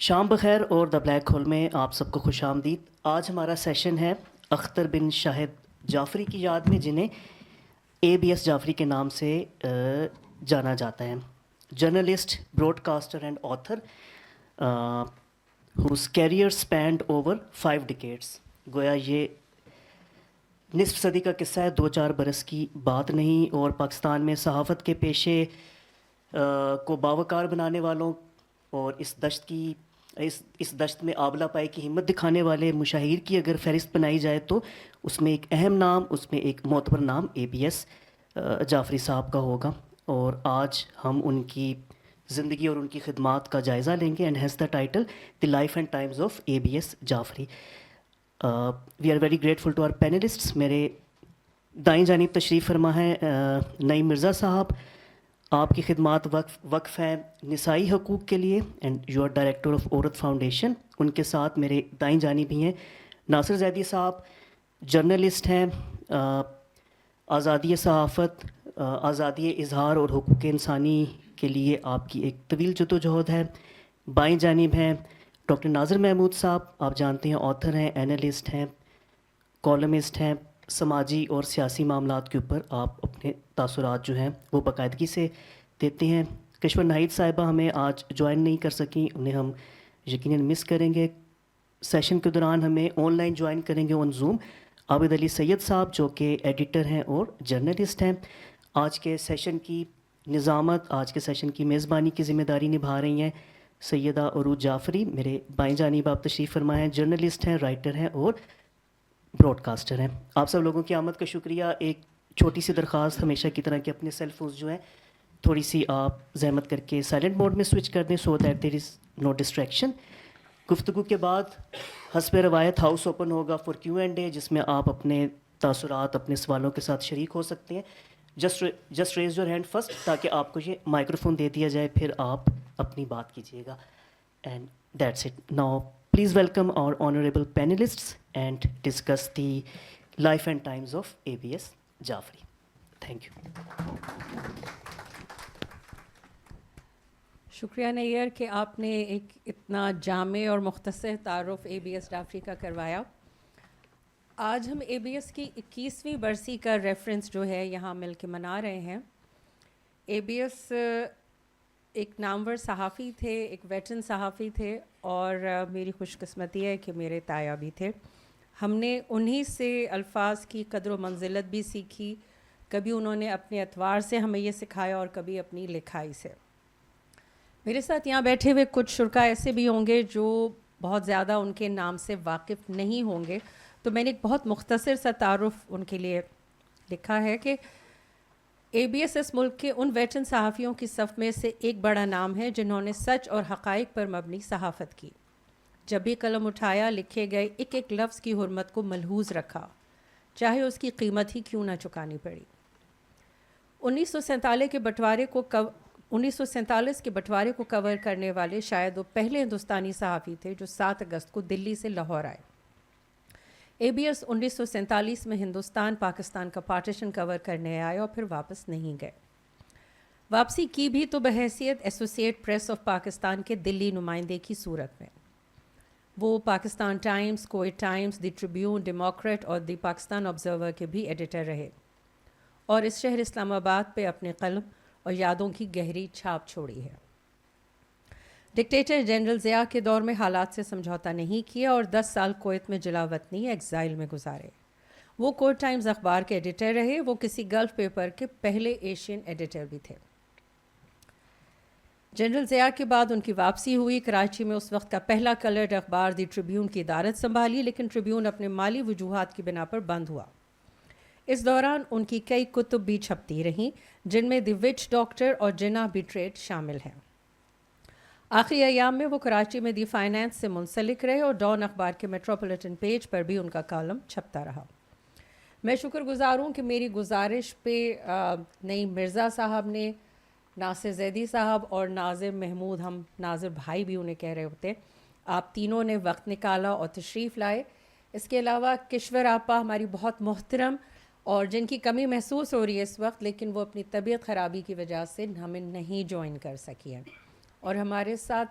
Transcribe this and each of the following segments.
شام بخیر اور دا بلیک ہول میں آپ سب کو خوش آمدید۔ آج ہمارا سیشن ہے اختر بن شاہد جعفری کی یاد میں، جنہیں اے بی ایس جعفری کے نام سے جانا جاتا ہے۔ Journalist, broadcaster and author whose career spanned over 5 decades۔ گویا یہ نصف صدی کا قصہ ہے، 2-4 برس کی بات نہیں، اور پاکستان میں صحافت کے پیشے کو باوقار بنانے والوں اور اس دشت میں آبلہ پائی کی ہمت دکھانے والے مشاہیر کی اگر فہرست بنائی جائے تو اس میں ایک اہم نام، اس میں ایک معتبر نام اے بی ایس جعفری صاحب کا ہوگا، اور آج ہم ان کی زندگی اور ان کی خدمات کا جائزہ لیں گے، and has the title the life and times of A B S Jafri. We are very grateful to our panelists. میرے دائیں جانب تشریف فرما ہے نعیم مرزا صاحب، آپ کی خدمات وقف ہیں نسائی حقوق کے لیے، and you are director of Aurat foundation. ان کے ساتھ میرے دائیں جانب ہی ہیں ناصر زیدی صاحب، جرنلسٹ ہیں، آزادی صحافت، آزادی اظہار اور حقوق انسانی کے لیے آپ کی ایک طویل جدوجہد ہے۔ بائیں جانب ہیں ڈاکٹر ناظر محمود صاحب، آپ جانتے ہیں آتھر ہیں، اینالسٹ ہیں، کالمسٹ ہیں، سماجی اور سیاسی معاملات کے اوپر آپ اپنے تاثرات جو ہیں وہ باقاعدگی سے دیتے ہیں۔ کشور ناہید صاحبہ ہمیں آج جوائن نہیں کر سکیں، انہیں ہم یقیناً مس کریں گے۔ سیشن کے دوران ہمیں آن لائن جوائن کریں گے آن زوم عابد علی سید صاحب، جو کہ ایڈیٹر ہیں اور جرنلسٹ ہیں۔ آج کے سیشن کی نظامت، آج کے سیشن کی میزبانی کی ذمہ داری نبھا رہی ہیں سیدہ عروج جعفری۔ میرے بائیں جانب آپ تشریف فرما ہیں، جرنلسٹ ہیں، رائٹر ہیں اور براڈ کاسٹر ہیں۔ آپ سب لوگوں کی آمد کا شکریہ۔ ایک چھوٹی سی درخواست ہمیشہ کی طرح کہ اپنے سیل فونز جو ہیں تھوڑی سی آپ زحمت کر کے سائلنٹ موڈ میں سوئچ کر دیں، so that there is know distraction. گفتگو کے بعد حسب روایت ہاؤس اوپن ہوگا فار کیو اینڈ اے، جس میں آپ اپنے تاثرات، اپنے سوالوں کے ساتھ شریک ہو سکتے ہیں۔ Just raise your hand first تاکہ آپ کو یہ مائکروفون دے دیا جائے، پھر آپ اپنی بات کیجیے گا، and that's it. Now please welcome our honorable panelists and discuss the life and times of ABS Jafri. Thank you. شکریہ نیئر کہ آپ نے ایک اتنا جامع اور مختصر تعارف اے بی ایس جعفری کا کروایا۔ آج ہم اے بی ایس کی 21ویں برسی کا ریفرنس جو ہے یہاں مل کے منا رہے ہیں۔ اے بی ایس ایک نامور صحافی تھے، ایک ویٹرن صحافی تھے، اور میری خوش قسمتی ہے کہ میرے تایا بھی تھے۔ ہم نے انہی سے الفاظ کی قدر و منزلت بھی سیکھی، کبھی انہوں نے اپنے اطوار سے ہمیں یہ سکھایا اور کبھی اپنی لکھائی سے۔ میرے ساتھ یہاں بیٹھے ہوئے کچھ شرکاء ایسے بھی ہوں گے جو بہت زیادہ ان کے نام سے واقف نہیں ہوں گے، تو میں نے ایک بہت مختصر سا تعارف ان کے لیے لکھا ہے کہ اے بی ایس اس ملک کے ان ویٹرن صحافیوں کی صف میں سے ایک بڑا نام ہے جنہوں نے سچ اور حقائق پر مبنی صحافت کی۔ جب بھی قلم اٹھایا، لکھے گئے ایک ایک لفظ کی حرمت کو ملحوظ رکھا، چاہے اس کی قیمت ہی کیوں نہ چکانی پڑی۔ 1947 کے بٹوارے کو کور کرنے والے شاید وہ پہلے ہندوستانی صحافی تھے جو 7 اگست کو دلی سے لاہور آئے۔ اے بی ایس 1947 میں ہندوستان پاکستان کا پارٹیشن کور کرنے آئے اور پھر واپس نہیں گئے۔ واپسی کی بھی تو بحیثیت ایسوسیٹ پریس آف پاکستان کے دلی نمائندے کی صورت میں۔ وہ پاکستان ٹائمز، کویت ٹائمز، دی ٹریبیون، ڈیموکریٹ اور دی پاکستان آبزرور کے بھی ایڈیٹر رہے، اور اس شہر اسلام آباد پہ اپنے قلم اور یادوں کی گہری چھاپ چھوڑی ہے۔ ڈکٹیٹر جنرل ضیاء کے دور میں حالات سے سمجھوتا نہیں کیا اور 10 سال کویت میں جلا وطنی ایگزائل میں گزارے۔ وہ کویت ٹائمز اخبار کے ایڈیٹر رہے، وہ کسی گلف پیپر کے پہلے ایشین ایڈیٹر بھی تھے۔ جنرل ضیاء کے بعد ان کی واپسی ہوئی، کراچی میں اس وقت کا پہلا کلرڈ اخبار دی ٹریبیون کی ادارت سنبھالی، لیکن ٹریبیون اپنے مالی وجوہات کی بنا پر بند ہوا۔ اس دوران ان کی کئی کتب بھی چھپتی رہیں، جن میں دی وچ ڈاکٹر اور جنا بیٹریڈ شامل ہیں۔ آخری ایام میں وہ کراچی میں دی فائنانس سے منسلک رہے اور ڈان اخبار کے میٹروپولیٹن پیج پر بھی ان کا کالم چھپتا رہا۔ میں شکر گزار ہوں کہ میری گزارش پہ نعیم مرزا صاحب نے، ناصر زیدی صاحب اور ناظر محمود، ہم ناظر بھائی بھی انہیں کہہ رہے ہوتے، آپ تینوں نے وقت نکالا اور تشریف لائے۔ اس کے علاوہ کشور آپا ہماری بہت محترم اور جن کی کمی محسوس ہو رہی ہے اس وقت، لیکن وہ اپنی طبیعت خرابی کی وجہ سے ہمیں نہیں جوائن کر سکی ہیں، اور ہمارے ساتھ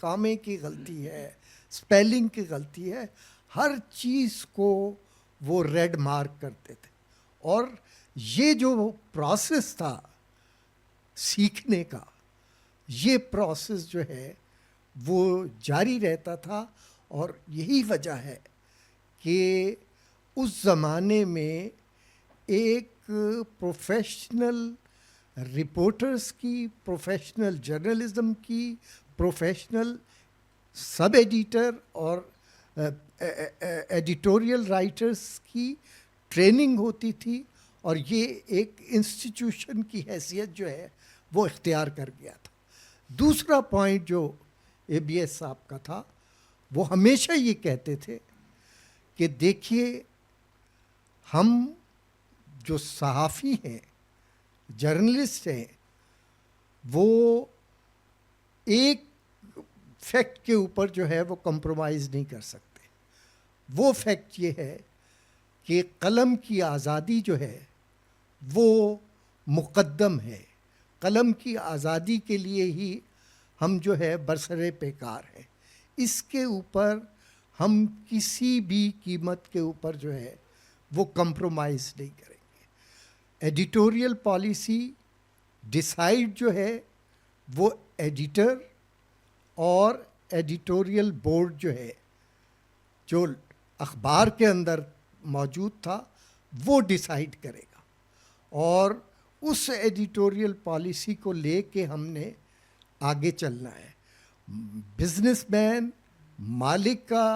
کامے کی غلطی ہے, اسپیلنگ کی غلطی ہے, ہر چیز کو وہ ریڈ مارک کرتے تھے. اور یہ جو پروسیس تھا سیکھنے کا, یہ پروسیس جو ہے وہ جاری رہتا تھا. اور یہی وجہ ہے کہ اس زمانے میں ایک پروفیشنل رپورٹرز کی, پروفیشنل جرنلزم کی, پروفیشنل سب ایڈیٹر اور ایڈیٹوریل رائٹرز کی ٹریننگ ہوتی تھی. اور یہ ایک انسٹیٹیوشن کی حیثیت جو ہے وہ اختیار کر گیا تھا. دوسرا پوائنٹ جو اے بی ایس صاحب کا تھا, وہ ہمیشہ یہ کہتے تھے کہ دیکھیے ہم جو صحافی ہیں, جرنلسٹ ہیں, وہ ایک فیکٹ کے اوپر جو ہے وہ کمپرومائز نہیں کر سکتے. وہ فیکٹ یہ ہے کہ قلم کی آزادی جو ہے وہ مقدم ہے. قلم کی آزادی کے لیے ہی ہم جو ہے برسر پیکار ہیں. اس کے اوپر ہم کسی بھی قیمت کے اوپر جو ہے وہ کمپرومائز نہیں کریں گے. ایڈیٹوریل پالیسی ڈیسائیڈ جو ہے وہ ایڈیٹر اور ایڈیٹوریل بورڈ جو ہے, جو اخبار کے اندر موجود تھا, وہ ڈیسائیڈ کرے گا. اور اس ایڈیٹوریل پالیسی کو لے کے ہم نے آگے چلنا ہے. بزنس مین, مالک کا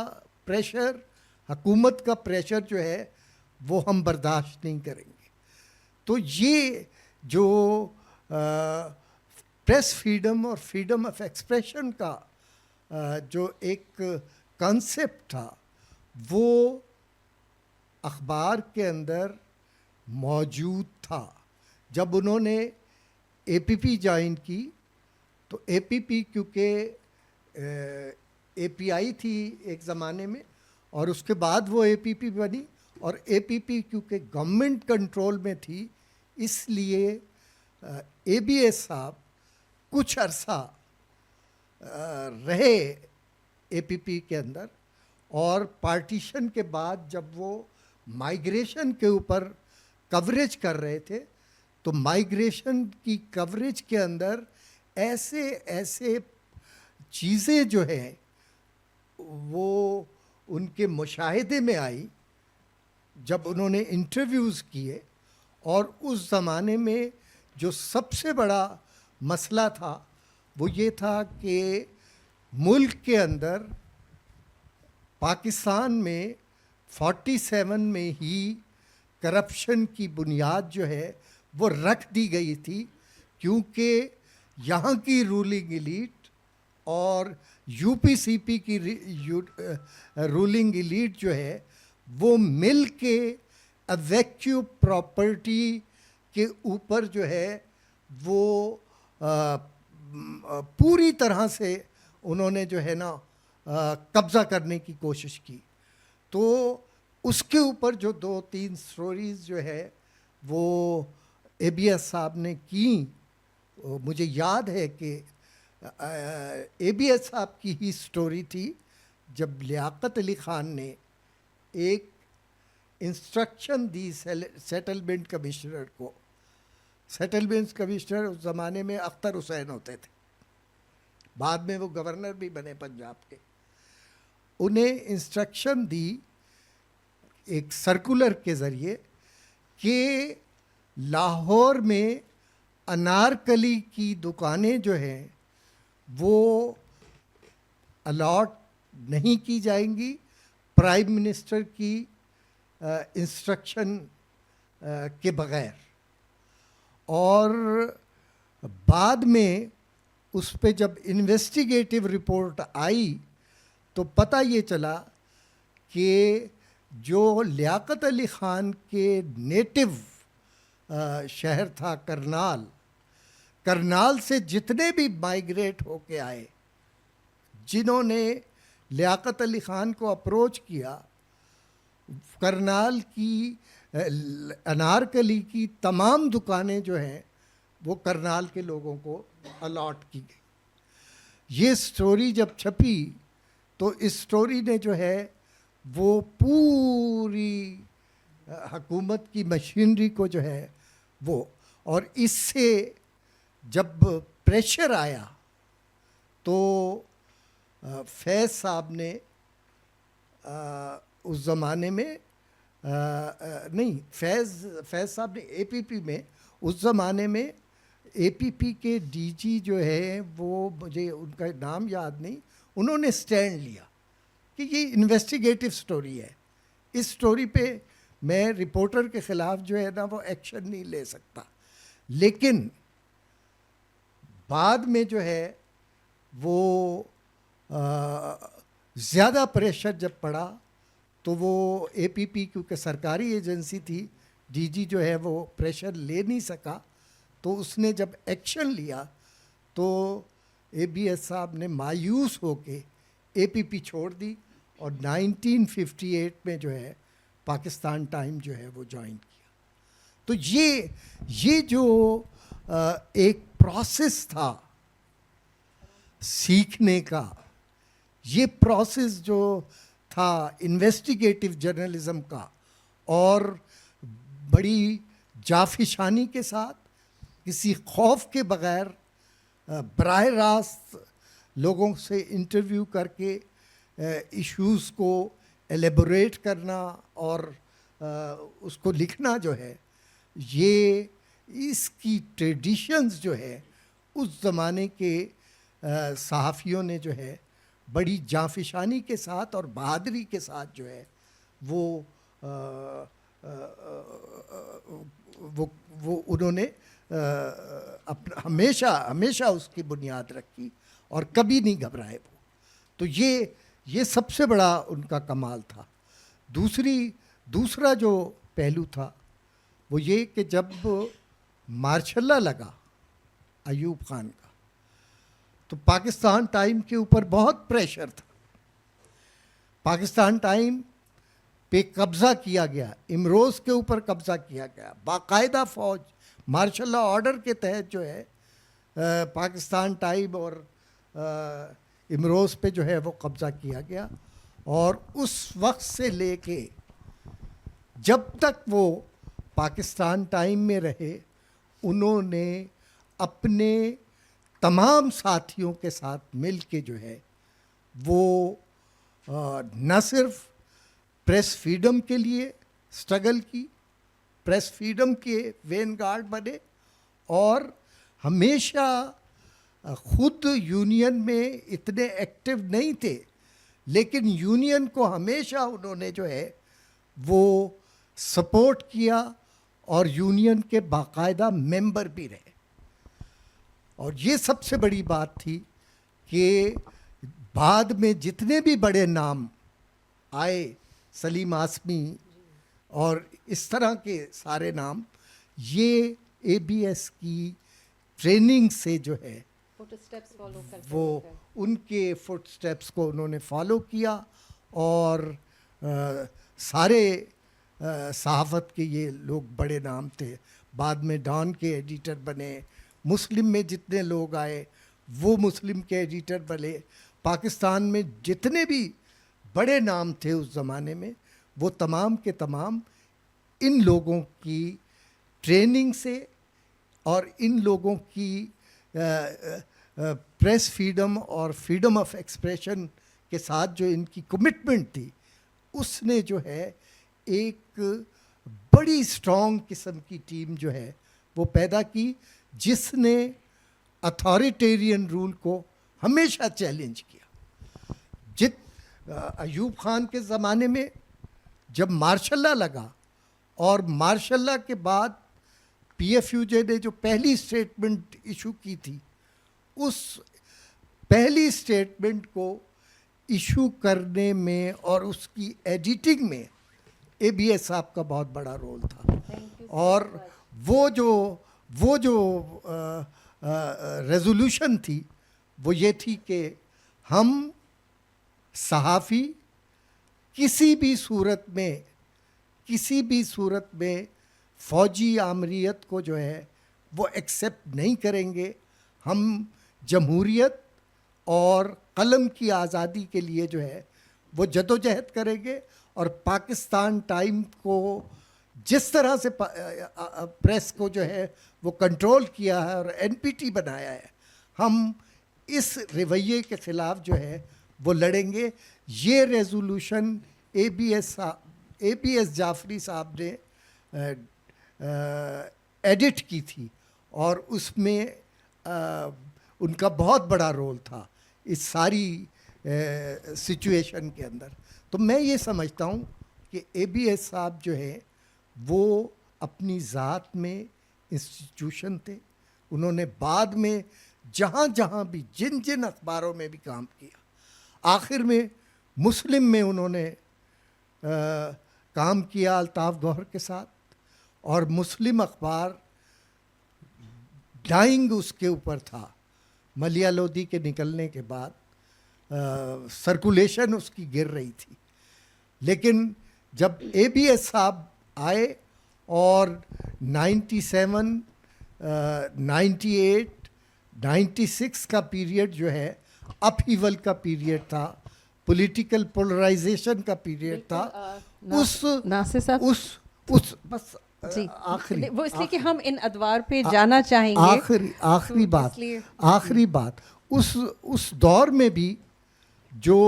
پریشر, حکومت کا پریشر جو ہے وہ ہم برداشت نہیں کریں گے. تو یہ جو پریس فریڈم اور فریڈم آف ایکسپریشن کا جو ایک کانسیپٹ تھا, وہ اخبار کے اندر موجود تھا. جب انہوں نے اے پی پی جوائن کی تو اے پی پی کیونکہ اے پی آئی تھی ایک زمانے میں, اور اس کے بعد وہ اے پی پی بنی, اور اے پی پی کیونکہ گورنمنٹ کنٹرول میں تھی, اس لیے اے بی ایس صاحب کچھ عرصہ رہے اے پی پی کے اندر. اور پارٹیشن کے بعد جب وہ مائیگریشن کے اوپر کوریج کر رہے تھے, تو مائیگریشن کی کوریج کے اندر ایسے چیزیں جو ہیں وہ ان کے مشاہدے میں آئی جب انہوں نے انٹرویوز کیے. اور اس زمانے میں جو سب سے بڑا مسئلہ تھا وہ یہ تھا کہ ملک کے اندر پاکستان میں 47 میں ہی کرپشن کی بنیاد جو ہے وہ رکھ دی گئی تھی, کیونکہ یہاں کی رولنگ ایلیٹ اور یو پی سی پی کی رولنگ ایلیٹ جو ہے وہ مل کے اویکیو پراپرٹی کے اوپر جو ہے وہ پوری طرح سے انہوں نے جو ہے نا قبضہ کرنے کی کوشش کی. تو اس کے اوپر جو 2-3 سٹوریز جو ہے وہ اے بی ایس صاحب نے کی. مجھے یاد ہے کہ اے بی ایس صاحب کی ہی سٹوری تھی جب لیاقت علی خان نے ایک انسٹرکشن دی سیٹلمنٹ کمشنر کو. سیٹلمنٹ کمشنر اس زمانے میں اختر حسین ہوتے تھے, بعد میں وہ گورنر بھی بنے پنجاب کے. انہیں انسٹرکشن دی ایک سرکولر کے ذریعے کہ لاہور میں انارکلی کی دکانیں جو ہیں وہ الاٹ نہیں کی جائیں گی پرائم منسٹر کی انسٹرکشن کے بغیر. اور بعد میں اس پہ جب انویسٹیگیٹو رپورٹ آئی تو پتہ یہ چلا کہ جو لیاقت علی خان کے نیٹو شہر تھا کرنال, کرنال سے جتنے بھی مائیگریٹ ہو کے آئے جنہوں نے لیاقت علی خان کو اپروچ کیا, کرنال کی انارکلی کی تمام دکانیں جو ہیں وہ کرنال کے لوگوں کو الاٹ کی گئی. یہ سٹوری جب چھپی تو اس سٹوری نے جو ہے وہ پوری حکومت کی مشینری کو جو ہے وہ، اور اس سے جب پریشر آیا تو فیض صاحب نے اس زمانے میں نہیں، فیض صاحب نے اے پی پی میں، اس زمانے میں اے پی پی کے ڈی جی جو ہے وہ، مجھے ان کا نام یاد نہیں، انہوں نے سٹینڈ لیا کہ یہ انویسٹیگیٹو سٹوری ہے، اس سٹوری پہ میں رپورٹر کے خلاف جو ہے نا وہ ایکشن نہیں لے سکتا. لیکن بعد میں جو ہے وہ زیادہ پریشر جب پڑا تو وہ اے پی پی، کیونکہ سرکاری ایجنسی تھی، ڈی جی جو ہے وہ پریشر لے نہیں سکا، تو اس نے جب ایکشن لیا تو اے بی ایس صاحب نے مایوس ہو کے اے پی پی چھوڑ دی اور 1958 میں جو ہے پاکستان ٹائم جو ہے وہ جوائن کیا. تو یہ جو ایک پروسیس تھا سیکھنے کا، یہ پروسیس جو تھا انویسٹیگیٹو جرنلزم کا، اور بڑی جافشانی کے ساتھ، کسی خوف کے بغیر، براہ راست لوگوں سے انٹرویو کر کے ایشوز کو ایلیبوریٹ کرنا اور اس کو لکھنا جو ہے، یہ اس کی ٹریڈیشنز جو ہے اس زمانے کے صحافیوں نے جو ہے بڑی جانفشانی کے ساتھ اور بہادری کے ساتھ جو ہے وہ انہوں نے اپنا ہمیشہ اس کی بنیاد رکھی اور کبھی نہیں گھبرائے وہ. تو یہ سب سے بڑا ان کا کمال تھا. دوسرا جو پہلو تھا وہ یہ کہ جب مارشل لا لگا ایوب خان کا تو پاکستان ٹائم کے اوپر بہت پریشر تھا. پاکستان ٹائم پہ قبضہ کیا گیا، امروز کے اوپر قبضہ کیا گیا، باقاعدہ فوج مارشل لا آرڈر کے تحت جو ہے پاکستان ٹائم اور امروز پہ جو ہے وہ قبضہ کیا گیا. اور اس وقت سے لے کے جب تک وہ پاکستان ٹائم میں رہے، انہوں نے اپنے تمام ساتھیوں کے ساتھ مل کے جو ہے وہ نہ صرف پریس فریڈم کے لیے سٹرگل کی، پریس فریڈم کے وین گارڈ بنے، اور ہمیشہ خود یونین میں اتنے ایکٹیو نہیں تھے، لیکن یونین کو ہمیشہ انہوں نے جو ہے وہ سپورٹ کیا اور یونین کے باقاعدہ ممبر بھی رہے. اور یہ سب سے بڑی بات تھی کہ بعد میں جتنے بھی بڑے نام آئے، سلیم آسمی اور اس طرح کے سارے نام، یہ اے بی ایس کی ٹریننگ سے جو ہے وہ ان کے فٹ سٹیپس کو انہوں نے فالو کیا، اور سارے صحافت کے یہ لوگ بڑے نام تھے. بعد میں ڈان کے ایڈیٹر بنے، مسلم میں جتنے لوگ آئے وہ مسلم کے ایڈیٹر بنے. پاکستان میں جتنے بھی بڑے نام تھے اس زمانے میں، وہ تمام کے تمام ان لوگوں کی ٹریننگ سے اور ان لوگوں کی پریس فریڈم اور فریڈم آف ایکسپریشن کے ساتھ جو ان کی کمٹمنٹ تھی، اس نے جو ہے ایک بڑی اسٹرانگ قسم کی ٹیم جو ہے وہ پیدا کی، جس نے اتھارٹیرین رول کو ہمیشہ چیلنج کیا. ایوب خان کے زمانے میں جب مارشل لا لگا، اور مارشل لا کے بعد پی ایف یو جے نے جو پہلی اسٹیٹمنٹ ایشو کی تھی، اس پہلی اسٹیٹمنٹ کو ایشو کرنے میں اور اس کی ایڈیٹنگ میں اے بی ایس صاحب کا بہت بڑا رول تھا. اور وہ جو ریزولوشن تھی وہ یہ تھی کہ ہم صحافی کسی بھی صورت میں فوجی آمریت کو جو ہے وہ ایکسیپٹ نہیں کریں گے. ہم جمہوریت اور قلم کی آزادی کے لیے جو ہے وہ جدوجہد کریں گے. اور پاکستان ٹائم کو جس طرح سے پریس کو جو ہے وہ کنٹرول کیا ہے اور NPT بنایا ہے, ہم اس رویے کے خلاف جو ہے وہ لڑیں گے. یہ ریزولوشن ABS جعفری صاحب نے ایڈٹ کی تھی اور اس میں ان کا بہت بڑا رول تھا اس ساری سچویشن کے اندر. تو میں یہ سمجھتا ہوں کہ ABS صاحب جو ہے وہ اپنی ذات میں انسٹیٹیوشن تھے. انہوں نے بعد میں جہاں جہاں بھی جن اخباروں میں بھی کام کیا, آخر میں مسلم میں انہوں نے کام کیا الطاف گوہر کے ساتھ, اور مسلم اخبار ڈائنگ اس کے اوپر تھا. ملیہ لودھی کے نکلنے کے بعد سرکولیشن اس کی گر رہی تھی. لیکن جب ABS صاحب آئے اور 97, 98, 96 کا پیریڈ جو ہے اپ ہیول کا پیریڈ تھا, پولیٹیکل پولرائزیشن کا پیریڈ تھا. ناصر صاحب اس بس جی آخری وہ اس لیے کہ ہم ان ادوار پہ جانا چاہیں گے. آخری بات اس دور میں بھی جو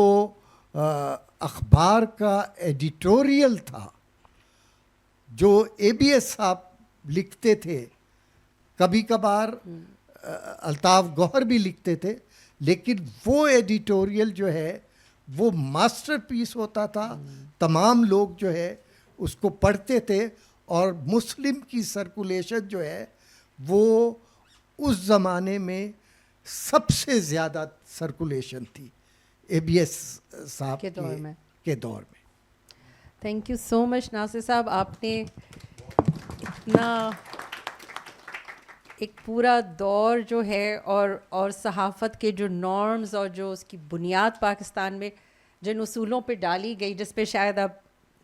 اخبار کا ایڈیٹوریل تھا, جو ABS صاحب لکھتے تھے, کبھی کبھار الطاف گوہر بھی لکھتے تھے, لیکن وہ ایڈیٹوریل جو ہے وہ ماسٹر پیس ہوتا تھا. تمام لوگ جو ہے اس کو پڑھتے تھے, اور مسلم کی سرکولیشن جو ہے وہ اس زمانے میں سب سے زیادہ سرکولیشن تھی ABS صاحب کے دور میں. تھینک یو سو مچ ناصر صاحب, آپ نے اتنا ایک پورا دور جو ہے اور صحافت کے جو نارمز اور جو اس کی بنیاد پاکستان میں جن اصولوں پہ ڈالی گئی, جس پہ شاید اب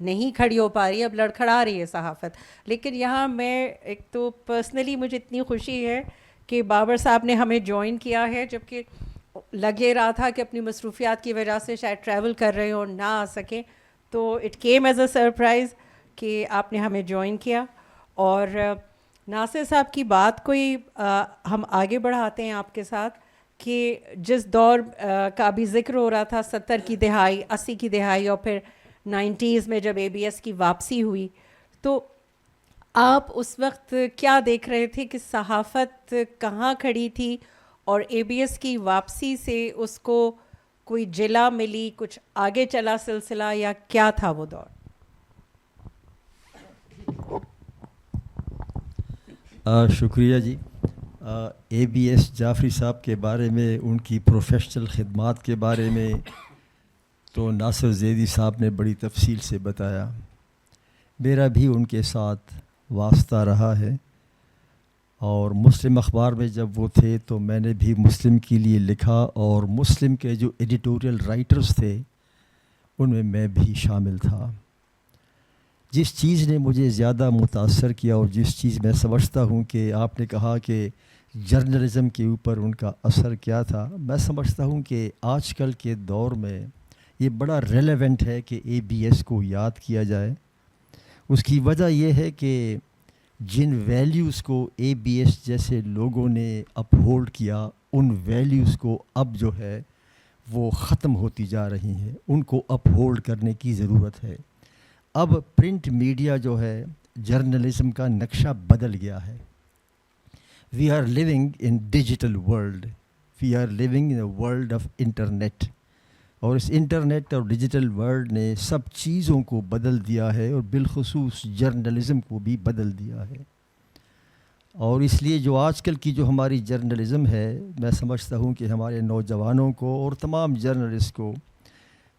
نہیں کھڑی ہو پا رہی ہے, اب لڑکھڑا رہی ہے صحافت. لیکن یہاں میں ایک تو پرسنلی مجھے اتنی خوشی ہے کہ بابر صاحب نے ہمیں جوائن کیا ہے, جبکہ لگے رہا تھا کہ اپنی مصروفیات کی وجہ سے شاید ٹریول کر رہے ہوں اور نہ آ سکیں, تو it came as a surprise کہ آپ نے ہمیں جوائن کیا. اور ناصر صاحب کی بات کوئی ہم آگے بڑھاتے ہیں آپ کے ساتھ کہ جس دور کا بھی ذکر ہو رہا تھا, 70 کی دہائی, 80 کی دہائی اور پھر 90s میں جب ABS کی واپسی ہوئی, تو آپ اس وقت کیا دیکھ رہے تھے کہ صحافت کہاں کھڑی تھی, اور ABS کی واپسی سے اس کو کوئی جلا ملی, کچھ آگے چلا سلسلہ, یا کیا تھا وہ دور؟ شکریہ جی. ABS جعفری صاحب کے بارے میں, ان کی پروفیشنل خدمات کے بارے میں تو ناصر زیدی صاحب نے بڑی تفصیل سے بتایا. میرا بھی ان کے ساتھ واسطہ رہا ہے, اور مسلم اخبار میں جب وہ تھے تو میں نے بھی مسلم کے لیے لکھا, اور مسلم کے جو ایڈیٹوریل رائٹرز تھے ان میں بھی شامل تھا. جس چیز نے مجھے زیادہ متاثر کیا, اور جس چیز میں سمجھتا ہوں کہ آپ نے کہا کہ جرنلزم کے اوپر ان کا اثر کیا تھا, میں سمجھتا ہوں کہ آج کل کے دور میں یہ بڑا ریلیونٹ ہے کہ ABS کو یاد کیا جائے. اس کی وجہ یہ ہے کہ جن ویلیوز کو ABS جیسے لوگوں نے اپہولڈ کیا, ان ویلیوز کو اب جو ہے وہ ختم ہوتی جا رہی ہیں. ان کو اپہولڈ کرنے کی ضرورت ہے. اب پرنٹ میڈیا جو ہے, جرنلزم کا نقشہ بدل گیا ہے. We are living in digital world, we are living in a world of internet, اور اس انٹرنیٹ اور ڈیجیٹل ورلڈ نے سب چیزوں کو بدل دیا ہے, اور بالخصوص جرنلزم کو بھی بدل دیا ہے. اور اس لیے جو آج کل کی جو ہماری جرنلزم ہے, میں سمجھتا ہوں کہ ہمارے نوجوانوں کو اور تمام جرنلسٹ کو,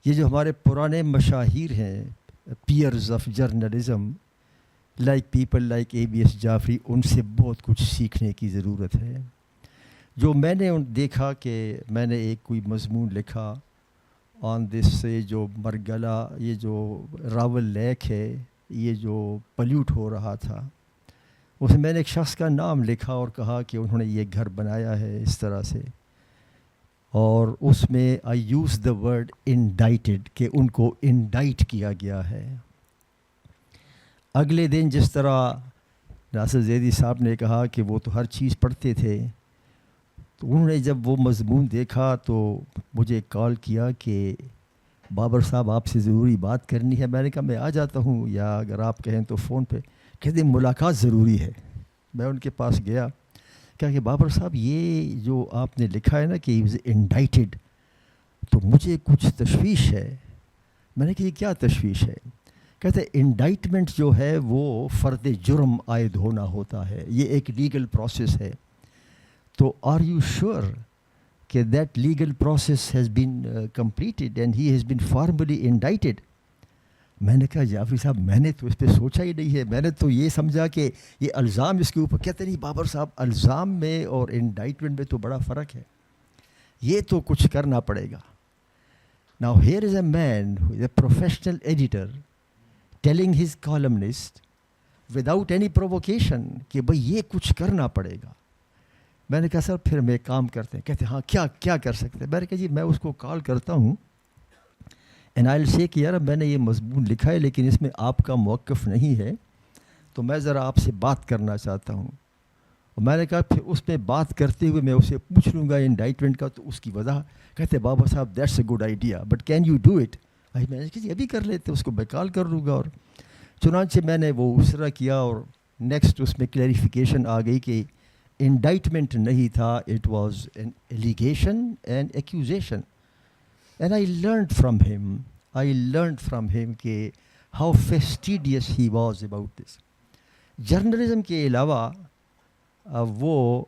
یہ جو ہمارے پرانے مشاہیر ہیں, peers of journalism, like people like ABS Jafri, ان سے بہت کچھ سیکھنے کی ضرورت ہے. جو میں نے دیکھا کہ میں نے ایک کوئی مضمون لکھا آن دس سے, جو مرگلا, یہ جو راول لیک ہے, یہ جو پلیوٹ ہو رہا تھا, اس میں نے ایک شخص کا نام لکھا اور کہا کہ انہوں نے یہ گھر بنایا ہے اس طرح سے, اور اس میں آئی یوز دا ورڈ انڈائٹڈ کہ ان کو انڈائٹ کیا گیا ہے. اگلے دن جس طرح ناصر زیدی صاحب نے کہا کہ وہ تو ہر چیز پڑھتے تھے, تو انہوں نے جب وہ مضمون دیکھا تو مجھے کال کیا کہ بابر صاحب آپ سے ضروری بات کرنی ہے. میں نے کہا میں آ جاتا ہوں, یا اگر آپ کہیں تو فون پہ. کہتے ہیں ملاقات ضروری ہے. میں ان کے پاس گیا, کہا کہ بابر صاحب یہ جو آپ نے لکھا ہے نا کہ ہی واز انڈائٹڈ, تو مجھے کچھ تشویش ہے. میں نے کہا یہ کیا تشویش ہے؟ کہتے ہیں انڈائٹمنٹ جو ہے وہ فرد جرم عائد ہونا ہوتا ہے, یہ ایک لیگل پروسیس ہے. تو آر یو شیور کہ that legal process has been completed and he has been formally indicted? میں نے کہا جعفری صاحب میں نے تو اس پہ سوچا ہی نہیں ہے, میں نے تو یہ سمجھا کہ یہ الزام اس کے اوپر. کہتے نہیں بابر صاحب الزام میں اور انڈائٹمنٹ میں تو بڑا فرق ہے, یہ تو کچھ کرنا پڑے گا. Now here is a man who is a professional editor telling his columnist without any provocation کہ بھئی یہ کچھ کرنا پڑے گا. میں نے کہا سر پھر میں کام کرتے ہیں. کہتے ہیں ہاں کیا کر سکتے ہیں؟ میں نے کہا جی میں اس کو کال کرتا ہوں اینڈ آئی ول سے کہ یار میں نے یہ مضمون لکھا ہے لیکن اس میں آپ کا موقف نہیں ہے, تو میں ذرا آپ سے بات کرنا چاہتا ہوں. اور میں نے کہا پھر اس پہ بات کرتے ہوئے میں اسے پوچھ لوں گا انڈائٹمنٹ کا تو اس کی وضاحت. کہتے بابا صاحب that's a good idea but can you do it? میں نے کہا جی ابھی کر لیتے, اس کو میں کال کر لوں گا. اور چنانچہ میں نے وہ اس طرح کیا, اور نیکسٹ اس میں کلیریفیکیشن آ گئی کہ انڈائٹمنٹ نہیں تھا, it was an allegation and accusation. And I learned from him کہ how fastidious he was about this. Journalism کے علاوہ وہ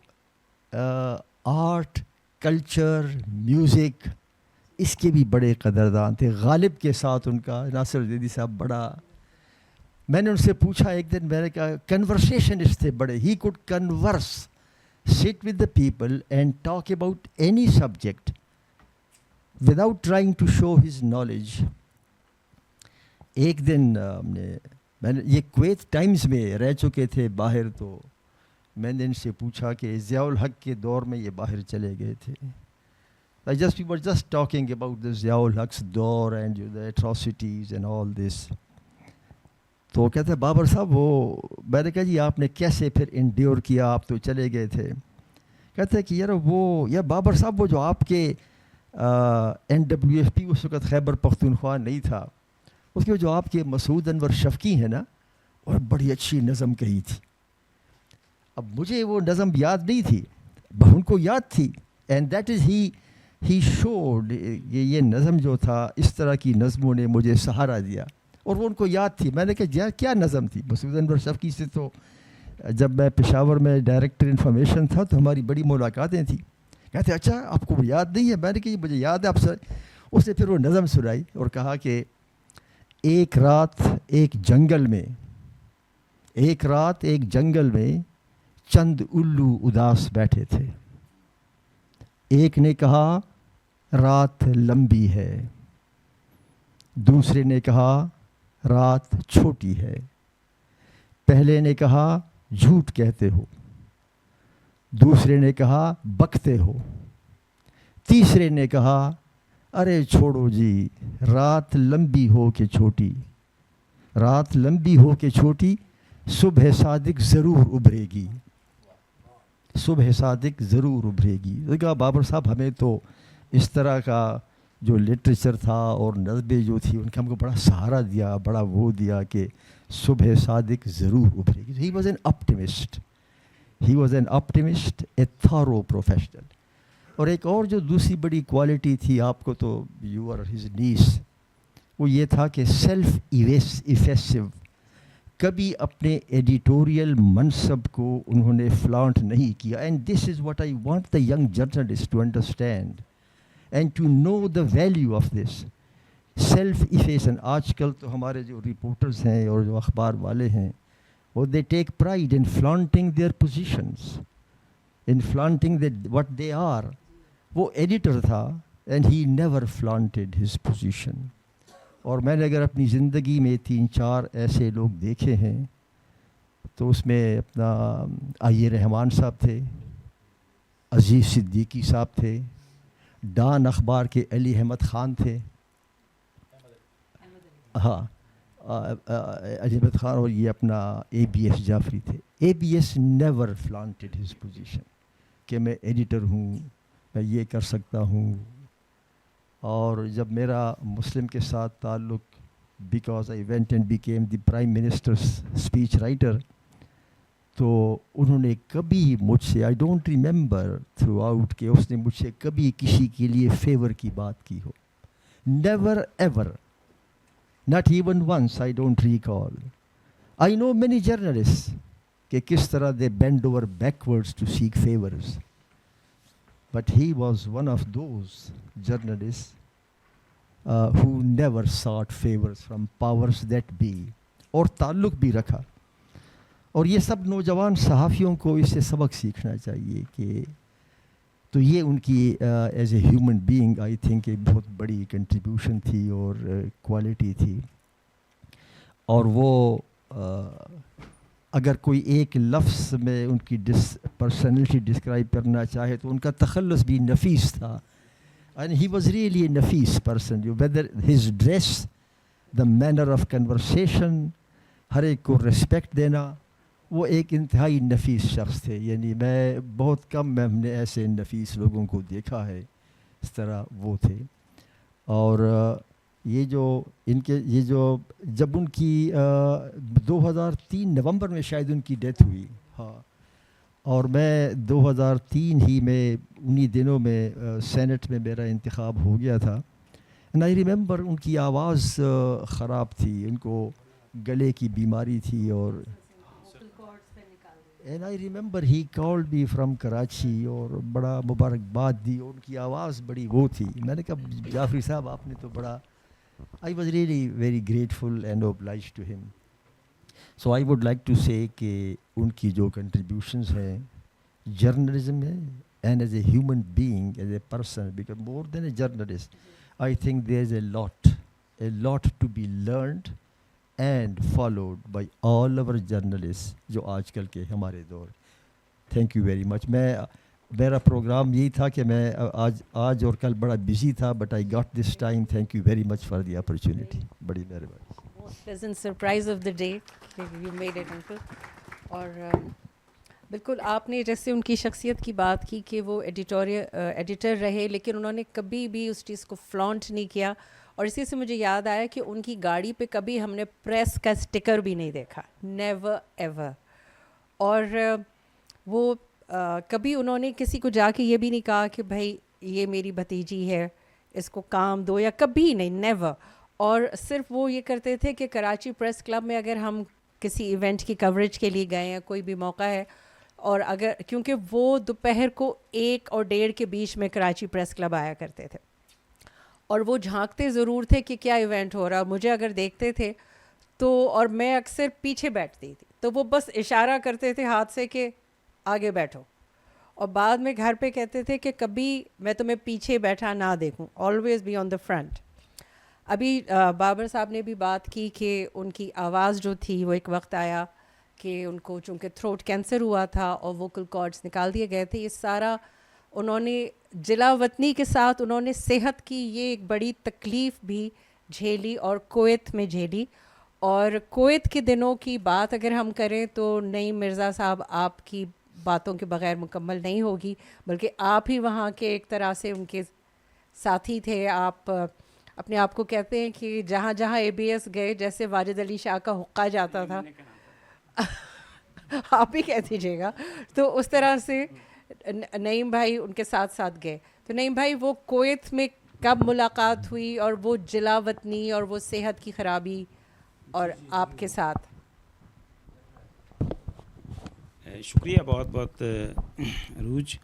آرٹ, کلچر, میوزک اس کے بھی بڑے قدردان تھے. غالب کے ساتھ ان کا, ناصر زیدی صاحب بڑا, میں نے ان سے پوچھا ایک دن, میں نے کہا کنورسیشنسٹ تھے بڑے, he could converse, sit with the people and talk about any subject without trying to show his knowledge. ایک دن میں نے یہ کویت ٹائمز میں رہ چکے تھے باہر, تو میں نے ان سے پوچھا کہ ضیاء الحق کے دور میں یہ باہر چلے گئے تھے. We were just talking about the Zia الحق's دور and the atrocities and all this. تو کہتے ہیں بابر صاحب وہ, میں نے کہا جی آپ نے کیسے پھر انڈیور کیا, آپ تو چلے گئے تھے. کہتے ہیں کہ یار بابر صاحب وہ جو آپ کے NWFP اس وقت خیبر پختونخوا نہیں تھا, اس کے جو آپ کے مسعود انور شفقی ہیں نا, اور بڑی اچھی نظم کہی تھی. اب مجھے وہ نظم یاد نہیں تھی, ان کو یاد تھی, and that is he should. یہ نظم جو تھا, اس طرح کی نظموں نے مجھے سہارا دیا, اور وہ ان کو یاد تھی. میں نے کہا کیا نظم تھی؟ مسعود انور شفقی سے تو جب میں پشاور میں ڈائریکٹر انفارمیشن تھا تو ہماری بڑی ملاقاتیں تھیں. کہتے اچھا آپ کو یاد نہیں ہے؟ میں نے کہا مجھے یاد ہے آپ سے. اس نے پھر وہ نظم سنائی اور کہا کہ ایک رات ایک جنگل میں چند الو اداس بیٹھے تھے. ایک نے کہا رات لمبی ہے, دوسرے نے کہا رات چھوٹی ہے. پہلے نے کہا جھوٹ کہتے ہو, دوسرے نے کہا بکتے ہو, تیسرے نے کہا ارے چھوڑو جی, رات لمبی ہو کہ چھوٹی, صبح صادق ضرور ابھرے گی. کہا بابر صاحب ہمیں تو اس طرح کا جو لٹریچر تھا اور نظمیں جو تھی ان کا ہم کو بڑا سہارا دیا, بڑا وہ دیا کہ صبح صادق ضرور ابھرے گی. He was an optimist, a thorough professional. اور ایک اور جو دوسری بڑی کوالٹی تھی آپ کو, تو یو آر ہز نیس, وہ یہ تھا کہ سیلف ایفیسو. کبھی اپنے ایڈیٹوریل منصب کو انہوں نے فلانٹ نہیں کیا. And this is what I want the young journalist to understand and to know the value of this self effacement. آج کل تو ہمارے جو رپورٹرز ہیں اور جو اخبار والے ہیں, وہ they take pride in flaunting their positions, in flaunting what they are. وہ ایڈیٹر تھا and he never flaunted his position. اور میں نے اگر اپنی زندگی میں 3-4 ایسے لوگ دیکھے ہیں تو اس میں اپنا رحمان صاحب تھے, عزیز صدیقی صاحب تھے, ڈان اخبار کے علی احمد خان تھے, ہاں علی احمد خان, اور یہ اپنا اے بی ایس جعفری تھے. A B S never flaunted his position کہ میں ایڈیٹر ہوں, میں یہ کر سکتا ہوں. اور جب میرا مسلم کے ساتھ تعلق, because I went and became the prime ministers speech writer, تو انہوں نے کبھی مجھ سے, I don't remember through out کہ اس نے مجھ سے کبھی کسی کے لیے فیور کی بات کی ہو. Never ever, not even once, I don't recall. I know many journalist کہ کس طرح they bend over backwards to seek favours, but he was one of those journalist who never sought favors from powers that be, اور تعلق بھی رکھا. اور یہ سب نوجوان صحافیوں کو اس سے سبق سیکھنا چاہیے کہ, تو یہ ان کی as a human being I think ایک بہت بڑی کنٹریبیوشن تھی اور کوالٹی تھی. اور وہ اگر کوئی ایک لفظ میں ان کی پرسنالٹی ڈسکرائب کرنا چاہے تو ان کا تخلص بھی نفیس تھا. And he was really a nafis person, whether his dress, the manner of conversation, ہر ایک کو ریسپیکٹ دینا, وہ ایک انتہائی نفیس شخص تھے. یعنی میں بہت کم میں ہم نے ایسے نفیس لوگوں کو دیکھا ہے, اس طرح وہ تھے. اور یہ جو ان کے یہ جو جب ان کی 2003 نومبر میں شاید ان کی ڈیتھ ہوئی, ہاں, اور میں 2003 ہی میں انہی دنوں میں سینٹ میں میرا انتخاب ہو گیا تھا. اینڈ آئی ریممبر ان کی آواز خراب تھی, ان کو گلے کی بیماری تھی, اور and I remember he called me from Karachi اور بڑا مبارکباد دی, اور ان کی آواز بڑی وہ تھی. میں نے کہا جعفری صاحب آپ نے تو بڑا, I was really very grateful and obliged to him. So I would like to say کہ ان کی جو کنٹریبیوشنز ہیں جرنلزم میں, and as a human being, as a person, because more than a journalist, I think there is a lot to be learned and followed by all over journalist جو آج کل کے ہمارے دور. Thank you very much. میرا programme یہی تھا کہ میں آج اور کل بڑا بزی تھا, but I got this time. Thank you very much for the opportunity. بڑی مہربانی. Most pleasant surprise of the day. You made it, uncle. اور بالکل آپ نے جیسے ان کی شخصیت کی بات کی کہ وہ ایڈیٹر رہے, لیکن انہوں نے کبھی بھی اس چیز کو فلانٹ نہیں کیا. اور اسی سے مجھے یاد آیا کہ ان کی گاڑی پہ کبھی ہم نے پریس کا اسٹکر بھی نہیں دیکھا, نیور ایور. اور وہ کبھی انہوں نے کسی کو جا کے یہ بھی نہیں کہا کہ بھائی یہ میری بھتیجی ہے, اس کو کام دو, یا کبھی نہیں, نیور. اور صرف وہ یہ کرتے تھے کہ کراچی پریس کلب میں اگر ہم کسی ایونٹ کی کوریج کے لیے گئے ہیں, کوئی بھی موقع ہے, اور اگر کیونکہ وہ دوپہر کو 1 اور 1:30 کے بیچ میں کراچی پریس کلب آیا کرتے تھے, اور وہ جھانکتے ضرور تھے کہ کیا ایونٹ ہو رہا. مجھے اگر دیکھتے تھے تو, اور میں اکثر پیچھے بیٹھتی تھی, تو وہ بس اشارہ کرتے تھے ہاتھ سے کہ آگے بیٹھو, اور بعد میں گھر پہ کہتے تھے کہ کبھی میں تمہیں پیچھے بیٹھا نہ دیکھوں, always be on the front. ابھی بابر صاحب نے بھی بات کی کہ ان کی آواز جو تھی وہ ایک وقت آیا کہ ان کو چونکہ تھروٹ کینسر ہوا تھا اور ووکل کارڈز نکال دیے گئے تھے. یہ سارا انہوں نے جلا وطنی کے ساتھ انہوں نے صحت کی یہ ایک بڑی تکلیف بھی جھیلی, اور کویت میں جھیلی. اور کویت کے دنوں کی بات اگر ہم کریں تو نعیم مرزا صاحب آپ کی باتوں کے بغیر مکمل نہیں ہوگی, بلکہ آپ ہی وہاں کے ایک طرح سے ان کے ساتھی تھے. آپ اپنے آپ کو کہتے ہیں کہ جہاں جہاں اے بی ایس گئے جیسے واجد علی شاہ کا حقہ جاتا تھا, آپ ہی کہہ دیجیے گا, تو اس طرح سے نعیم بھائی ان کے ساتھ ساتھ گئے. تو نعیم بھائی وہ کویت میں کب ملاقات ہوئی, اور وہ جلا وطنی اور وہ صحت کی خرابی اور آپ کے ساتھ؟ شکریہ بہت بہت عروج.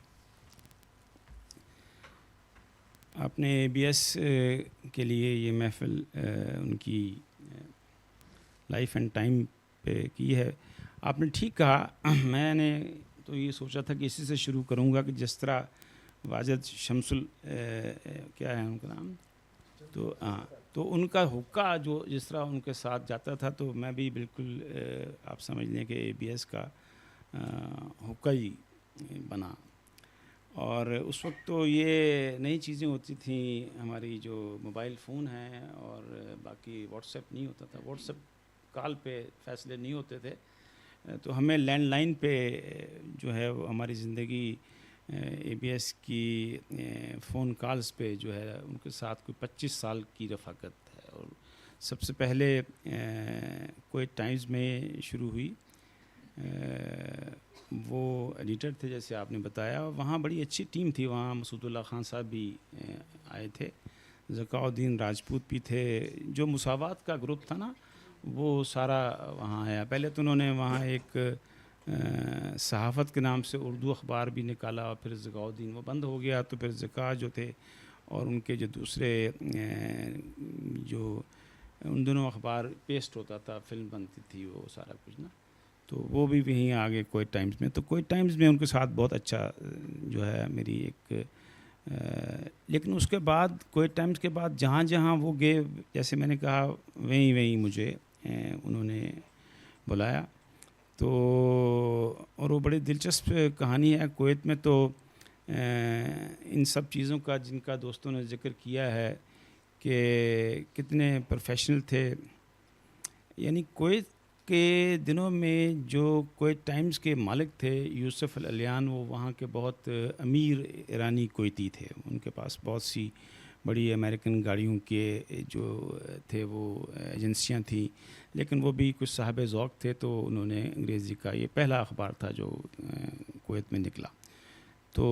آپ نے اے بی ایس کے لیے یہ محفل ان کی لائف اینڈ ٹائم پہ کی ہے. آپ نے ٹھیک کہا. میں نے تو یہ سوچا تھا کہ اسی سے شروع کروں گا کہ جس طرح واجد شمس کیا ہے ان کا نام, تو ان کا حقہ جو جس طرح ان کے ساتھ جاتا تھا, تو میں بھی بالکل آپ سمجھ لیں کہ اے بی ایس کا حقہ ہی بنا. اور اس وقت تو یہ نئی چیزیں ہوتی تھیں، ہماری جو موبائل فون ہیں اور باقی واٹس ایپ نہیں ہوتا تھا، واٹس ایپ کال پہ فیصلے نہیں ہوتے تھے، تو ہمیں لینڈ لائن پہ جو ہے وہ ہماری زندگی اے بی ایس کی فون کالز پہ جو ہے ان کے ساتھ کوئی 25 سال کی رفاقت ہے. اور سب سے پہلے کویت ٹائمز میں شروع ہوئی. وہ ایڈیٹر تھے جیسے آپ نے بتایا، وہاں بڑی اچھی ٹیم تھی، وہاں مسعود اللہ خان صاحب بھی آئے تھے، ذکاء الدین راجپوت بھی تھے، جو مساوات کا گروپ تھا نا وہ سارا وہاں آیا. پہلے تو انہوں نے وہاں ایک صحافت کے نام سے اردو اخبار بھی نکالا، اور پھر ذکاء الدین وہ بند ہو گیا، تو پھر ذکاء جو تھے اور ان کے جو دوسرے جو ان دونوں اخبار پیسٹ ہوتا تھا، فلم بنتی تھی، وہ سارا کچھ نا، تو وہ بھی وہیں آگے کویت ٹائمز میں. تو کویت ٹائمز میں ان کے ساتھ بہت اچھا جو ہے میری ایک لیکن اس کے بعد کویت ٹائمز کے بعد جہاں جہاں وہ گئے، جیسے میں نے کہا وہیں مجھے انہوں نے بلایا. تو اور وہ بڑی دلچسپ کہانی ہے کویت میں. تو ان سب چیزوں کا جن کا دوستوں نے ذکر کیا ہے کہ کتنے پروفیشنل تھے، یعنی کویت کے دنوں میں جو کویت ٹائمز کے مالک تھے یوسف العلیان، وہ وہاں کے بہت امیر ایرانی کویتی تھے. ان کے پاس بہت سی بڑی امریکن گاڑیوں کے جو تھے وہ ایجنسیاں تھیں، لیکن وہ بھی کچھ صاحب ذوق تھے، تو انہوں نے انگریزی کا یہ پہلا اخبار تھا جو کویت میں نکلا. تو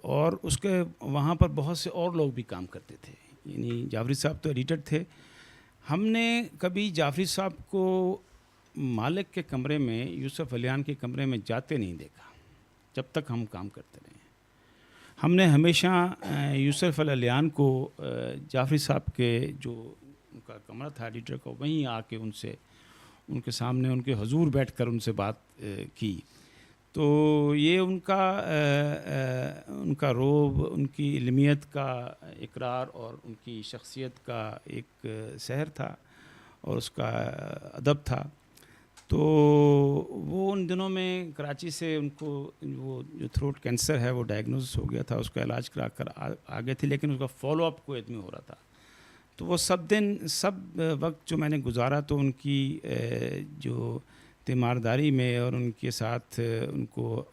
اور اس کے وہاں پر بہت سے اور لوگ بھی کام کرتے تھے، یعنی جعفری صاحب تو ایڈیٹر تھے. ہم نے کبھی جعفری صاحب کو مالک کے کمرے میں، یوسف العلیان کے کمرے میں جاتے نہیں دیکھا جب تک ہم کام کرتے رہے. ہم نے ہمیشہ یوسف العلیان کو جعفری صاحب کے جو ان کا کمرہ تھا ایڈیٹر کا، وہیں آ کے ان کے سامنے ان کے حضور بیٹھ کر ان سے بات کی. تو یہ ان کا روب، ان کی علمیت کا اقرار اور ان کی شخصیت کا ایک سحر تھا اور اس کا ادب تھا. تو وہ ان دنوں میں کراچی سے ان کو وہ جو تھروٹ کینسر ہے وہ ڈائگنوز ہو گیا تھا، اس کا علاج کرا کر آگے تھے، لیکن اس کا فالو اپ کویت میں ہو رہا تھا. تو وہ سب وقت جو میں نے گزارا، تو ان کی جو تیمارداری میں اور ان کے ساتھ ان کو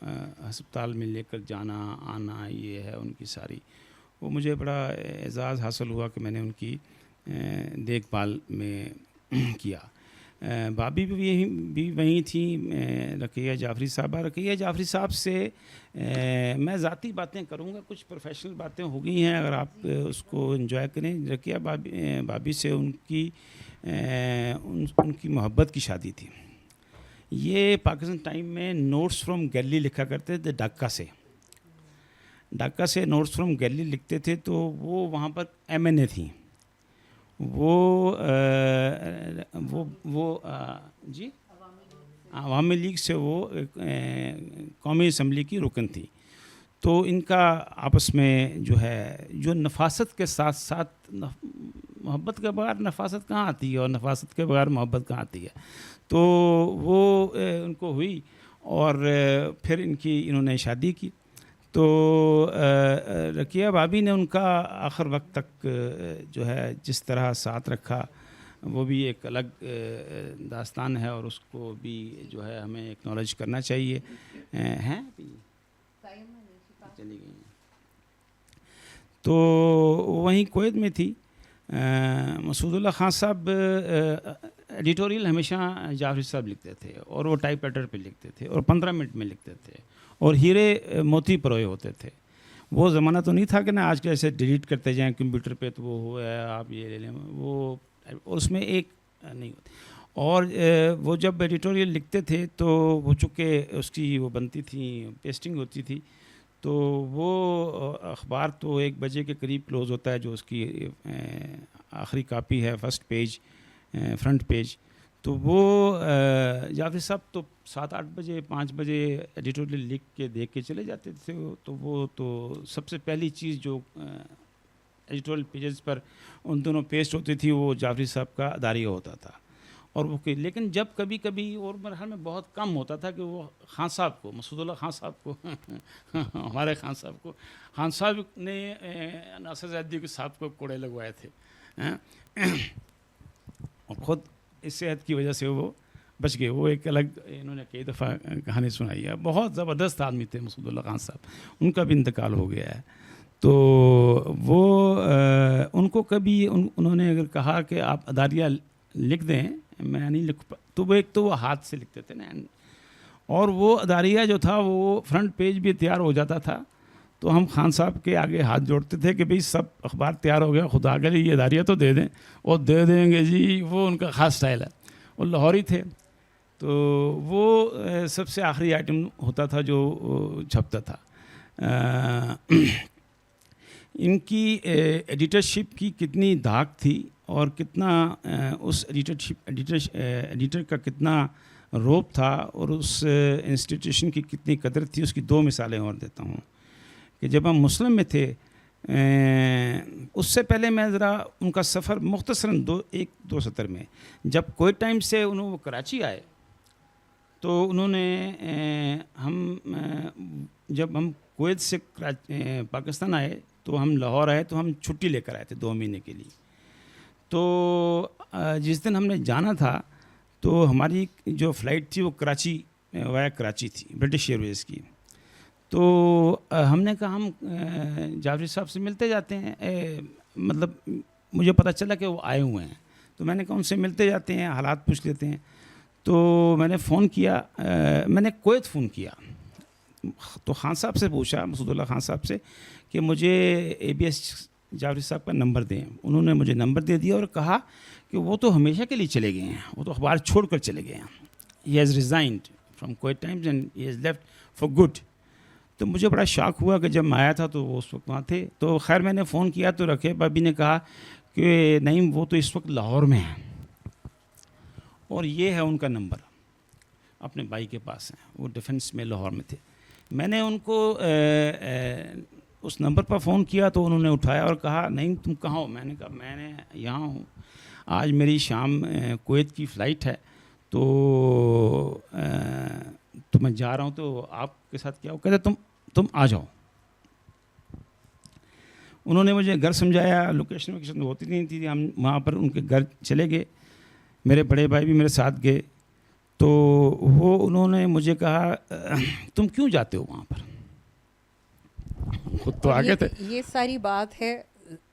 ہسپتال میں لے کر جانا آنا، یہ ہے ان کی ساری، وہ مجھے بڑا اعزاز حاصل ہوا کہ میں نے ان کی دیکھ بھال میں کیا. بابی بھی وہیں تھیں، رقیہ جعفری صاحبہ. رقیہ جعفری صاحب سے میں ذاتی باتیں کروں گا، کچھ پروفیشنل باتیں ہو گئی ہیں، اگر آپ اس کو انجوائے کریں. رقیہ بابی سے ان کی محبت کی شادی تھی. یہ پاکستان ٹائم میں نوٹس فرام گیلری لکھا کرتے تھے، ڈھاکہ سے نوٹس فرام گیلری لکھتے تھے. تو وہ وہاں پر MNA تھیں، وہ جی عوامی لیگ سے وہ قومی اسمبلی کی رکن تھی. تو ان کا آپس میں جو ہے جو نفاست کے ساتھ ساتھ محبت کے بغیر نفاست کہاں آتی ہے، اور نفاست کے بغیر محبت کہاں آتی ہے. تو وہ ان کو ہوئی اور پھر انہوں نے شادی کی. تو رقیہ بابی نے ان کا آخر وقت تک جو ہے جس طرح ساتھ رکھا، وہ بھی ایک الگ داستان ہے، اور اس کو بھی جو ہے ہمیں ایکنالج کرنا چاہیے. ہیں چلی گئی. تو وہیں کویت میں تھی. مسعود اللہ خان صاحب ایڈیٹوریل ہمیشہ جعفری صاحب لکھتے تھے، اور وہ ٹائپ رائٹر پہ لکھتے تھے، اور 15 منٹ میں لکھتے تھے، اور ہیرے موتی پروئے ہوتے تھے. وہ زمانہ تو نہیں تھا کہ نا آج کے ایسے ڈیلیٹ کرتے جائیں کمپیوٹر پہ، تو وہ ہوا ہے آپ یہ لے لیں، وہ اور اس میں ایک نہیں ہوتی. اور وہ جب ایڈیٹوریل لکھتے تھے تو وہ چونکہ اس کی وہ بنتی تھی، پیسٹنگ ہوتی تھی، تو وہ اخبار تو 1 بجے کے قریب کلوز ہوتا ہے، جو اس کی آخری کاپی ہے، فرسٹ پیج، فرنٹ پیج. تو وہ جعفری صاحب تو 7-8 بجے 5 بجے ایڈیٹوریل لکھ کے دیکھ کے چلے جاتے تھے. تو وہ تو سب سے پہلی چیز جو ایڈیٹوریل پیجز پر ان دونوں پیسٹ ہوتی تھی، وہ جعفری صاحب کا اداریہ ہوتا تھا. اور وہ لیکن جب کبھی کبھی اور میرے خیال میں بہت کم ہوتا تھا کہ وہ خان صاحب کو، مسعود اللہ خان صاحب کو ہمارے خان صاحب کو، خان صاحب نے ناصر زیدی کے صاحب کو کوڑے لگوائے تھے اور خود اس صحت کی وجہ سے وہ بچ گئے. وہ ایک الگ انہوں نے کئی دفعہ کہانی سنائی ہے. بہت زبردست آدمی تھے مسعود اللہ خان صاحب، ان کا بھی انتقال ہو گیا ہے. تو وہ ان کو کبھی انہوں نے اگر کہا کہ آپ اداریہ لکھ دیں، میں نہیں لکھ تو وہ ایک تو وہ ہاتھ سے لکھتے تھے نا، اور وہ اداریہ جو تھا وہ فرنٹ پیج بھی تیار ہو جاتا تھا تو ہم خان صاحب کے آگے ہاتھ جوڑتے تھے کہ بھئی سب اخبار تیار ہو گیا، خدا کے لیے یہ اداریہ تو دے دیں. اور دے دیں گے جی، وہ ان کا خاص سٹائل ہے. وہ لاہوری تھے تو وہ سب سے آخری آئٹم ہوتا تھا جو چھپتا تھا. ان کی ایڈیٹرشپ کی کتنی دھاک تھی اور کتنا اس ایڈیٹر کا کتنا روب تھا اور اس انسٹیٹیوشن کی کتنی قدر تھی، اس کی 2 مثالیں اور دیتا ہوں. کہ جب ہم مسلم میں تھے، اس سے پہلے میں ذرا ان کا سفر مختصراً 1-2 سطر میں، جب کوئٹ ٹائم سے وہ کراچی آئے تو انہوں نے جب ہم کویت سے پاکستان آئے تو ہم لاہور آئے تو ہم چھٹی لے کر آئے تھے 2 مہینے کے لیے. تو جس دن ہم نے جانا تھا تو ہماری جو فلائٹ تھی وہ کراچی وایا کراچی تھی، برٹش ایئر ویز کی. تو ہم نے کہا ہم جعفری صاحب سے ملتے جاتے ہیں، مطلب مجھے پتہ چلا کہ وہ آئے ہوئے ہیں تو میں نے کہا ان سے ملتے جاتے ہیں، حالات پوچھ لیتے ہیں. تو میں نے فون کیا، میں نے کویت فون کیا تو خان صاحب سے پوچھا، مسعود اللہ خان صاحب سے، کہ مجھے ABS جعفری صاحب کا نمبر دیں. انہوں نے مجھے نمبر دے دیا اور کہا کہ وہ تو ہمیشہ کے لیے چلے گئے ہیں، وہ تو اخبار چھوڑ کر چلے گئے ہیں. He has resigned from Kuwait Times and he has left for good. تو مجھے بڑا شاک ہوا کہ جب میں آیا تھا تو وہ اس وقت وہاں تھے. تو خیر میں نے فون کیا تو رقیب بھابی نے کہا کہ نہیں، وہ تو اس وقت لاہور میں ہیں اور یہ ہے ان کا نمبر، اپنے بھائی کے پاس ہیں، وہ ڈیفنس میں لاہور میں تھے. میں نے ان کو اس نمبر پر فون کیا تو انہوں نے اٹھایا اور کہا نہیں تم کہاں ہو؟ میں نے کہا میں نے یہاں ہوں، آج میری شام کویت کی فلائٹ ہے تو میں جا رہا ہوں، تو آپ کے ساتھ کیا ہو؟ کہتے تم آ جاؤ. انہوں نے مجھے گھر سمجھایا، لوکیشن ہوتی نہیں تھی، ہم وہاں پر ان کے گھر چلے گئے. میرے بڑے بھائی بھی میرے ساتھ گئے. تو وہ انہوں نے مجھے کہا تم کیوں جاتے ہو وہاں پر؟ خود تو آگے تھے. یہ ساری بات ہے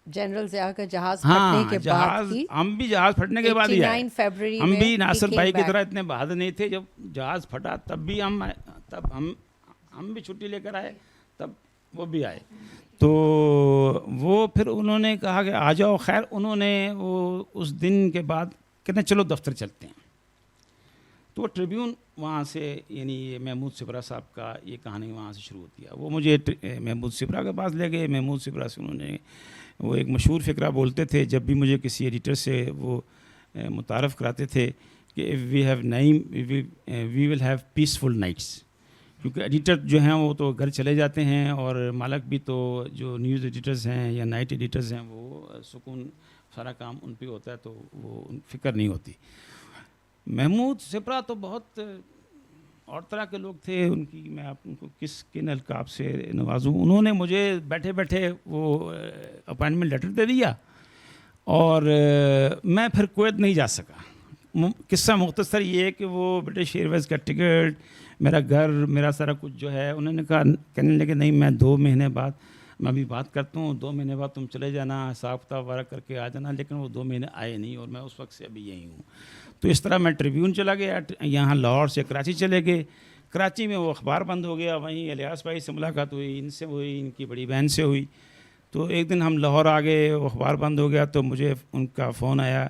جنرل ضیاء کا جہاز پھٹنے کے بعد کی. ہم بھی جہاز پھٹنے کے بعد ہی آئے. 89 فیبروری ہم میں بھی ناصر بھائی کی طرح اتنے بہادر نہیں تھے. جب جہاز پھٹا تب بھی ہم بھی چھٹی لے کر آئے، تب وہ بھی آئے. تو وہ پھر انہوں نے کہا کہ آ جاؤ. خیر انہوں نے وہ اس دن کے بعد کہتے ہیں چلو دفتر چلتے ہیں. تو وہ ٹریبیون وہاں سے، یعنی محمود سپرا صاحب کا یہ کہانی وہاں سے شروع ہوتی ہے. وہ مجھے محمود سپرا کے پاس لے گئے. محمود سپرا سے انہوں نے وہ ایک مشہور فقرہ بولتے تھے جب بھی مجھے کسی ایڈیٹر سے وہ متعارف کراتے تھے کہ we have name we will have peaceful nights. کیونکہ ایڈیٹر جو ہیں وہ تو گھر چلے جاتے ہیں اور مالک بھی تو جو نیوز ایڈیٹرز ہیں یا نائٹ ایڈیٹرز ہیں وہ سکون سارا کام ان پہ ہوتا ہے تو وہ فکر نہیں ہوتی. محمود سپرا تو بہت اور طرح کے لوگ تھے. ان کی میں آپ کو کن القاب سے نوازوں. انہوں نے مجھے بیٹھے بیٹھے وہ اپائنٹمنٹ لیٹر دے دیا اور میں پھر کویت نہیں جا سکا. قصہ مختصر یہ ہے کہ وہ برٹش ایئر ویز کا ٹکٹ، میرا گھر، میرا سارا کچھ جو ہے، انہوں نے کہا، کہنے لگے نہیں میں 2 مہینے بعد میں ابھی بات کرتا ہوں، 2 مہینے بعد تم چلے جانا، حساب کتاب وغیرہ کر کے آ جانا. لیکن وہ 2 مہینے آئے نہیں اور میں اس وقت سے ابھی یہیں ہوں. تو اس طرح میں ٹریبیون چلا گیا. یہاں لاہور سے کراچی چلے گئے. کراچی میں وہ اخبار بند ہو گیا. وہیں الیاس بھائی سے ملاقات ہوئی، ان سے ہوئی، ان کی بڑی بہن سے ہوئی. تو ایک دن ہم لاہور آ گئے، وہ اخبار بند ہو گیا تو مجھے ان کا فون آیا،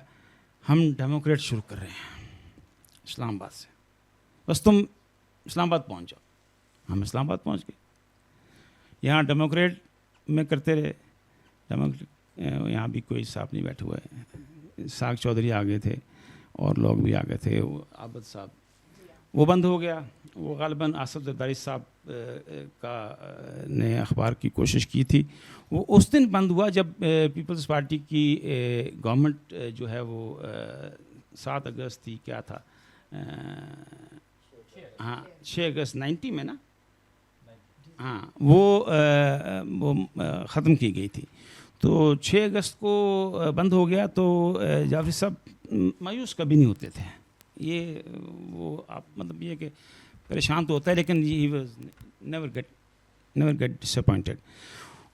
ہم ڈیموکریٹ شروع کر رہے ہیں اسلام آباد سے، بس تم اسلام آباد پہنچ جاؤ. ہم اسلام آباد پہنچ گئے. یہاں ڈیموکریٹ میں کرتے رہے. یہاں بھی کوئی صاحب نہیں بیٹھے ہوئے. ساگ چودھری آ گئے تھے اور لوگ بھی آ گئے تھے. وہ عابد صاحب، وہ بند ہو گیا. وہ غالباً آصف زرداری صاحب کا نے اخبار کی کوشش کی تھی. وہ اس دن بند ہوا جب پیپلز پارٹی کی گورنمنٹ جو ہے وہ 7 اگست تھی کیا تھا, ہاں 6 اگست 90 میں نا, ہاں وہ ختم کی گئی تھی. تو 6 اگست کو بند ہو گیا تو جعفری صاحب مایوس کبھی نہیں ہوتے تھے. یہ وہ آپ مطلب یہ کہ پریشان تو ہوتا ہے لیکن he was never get disappointed.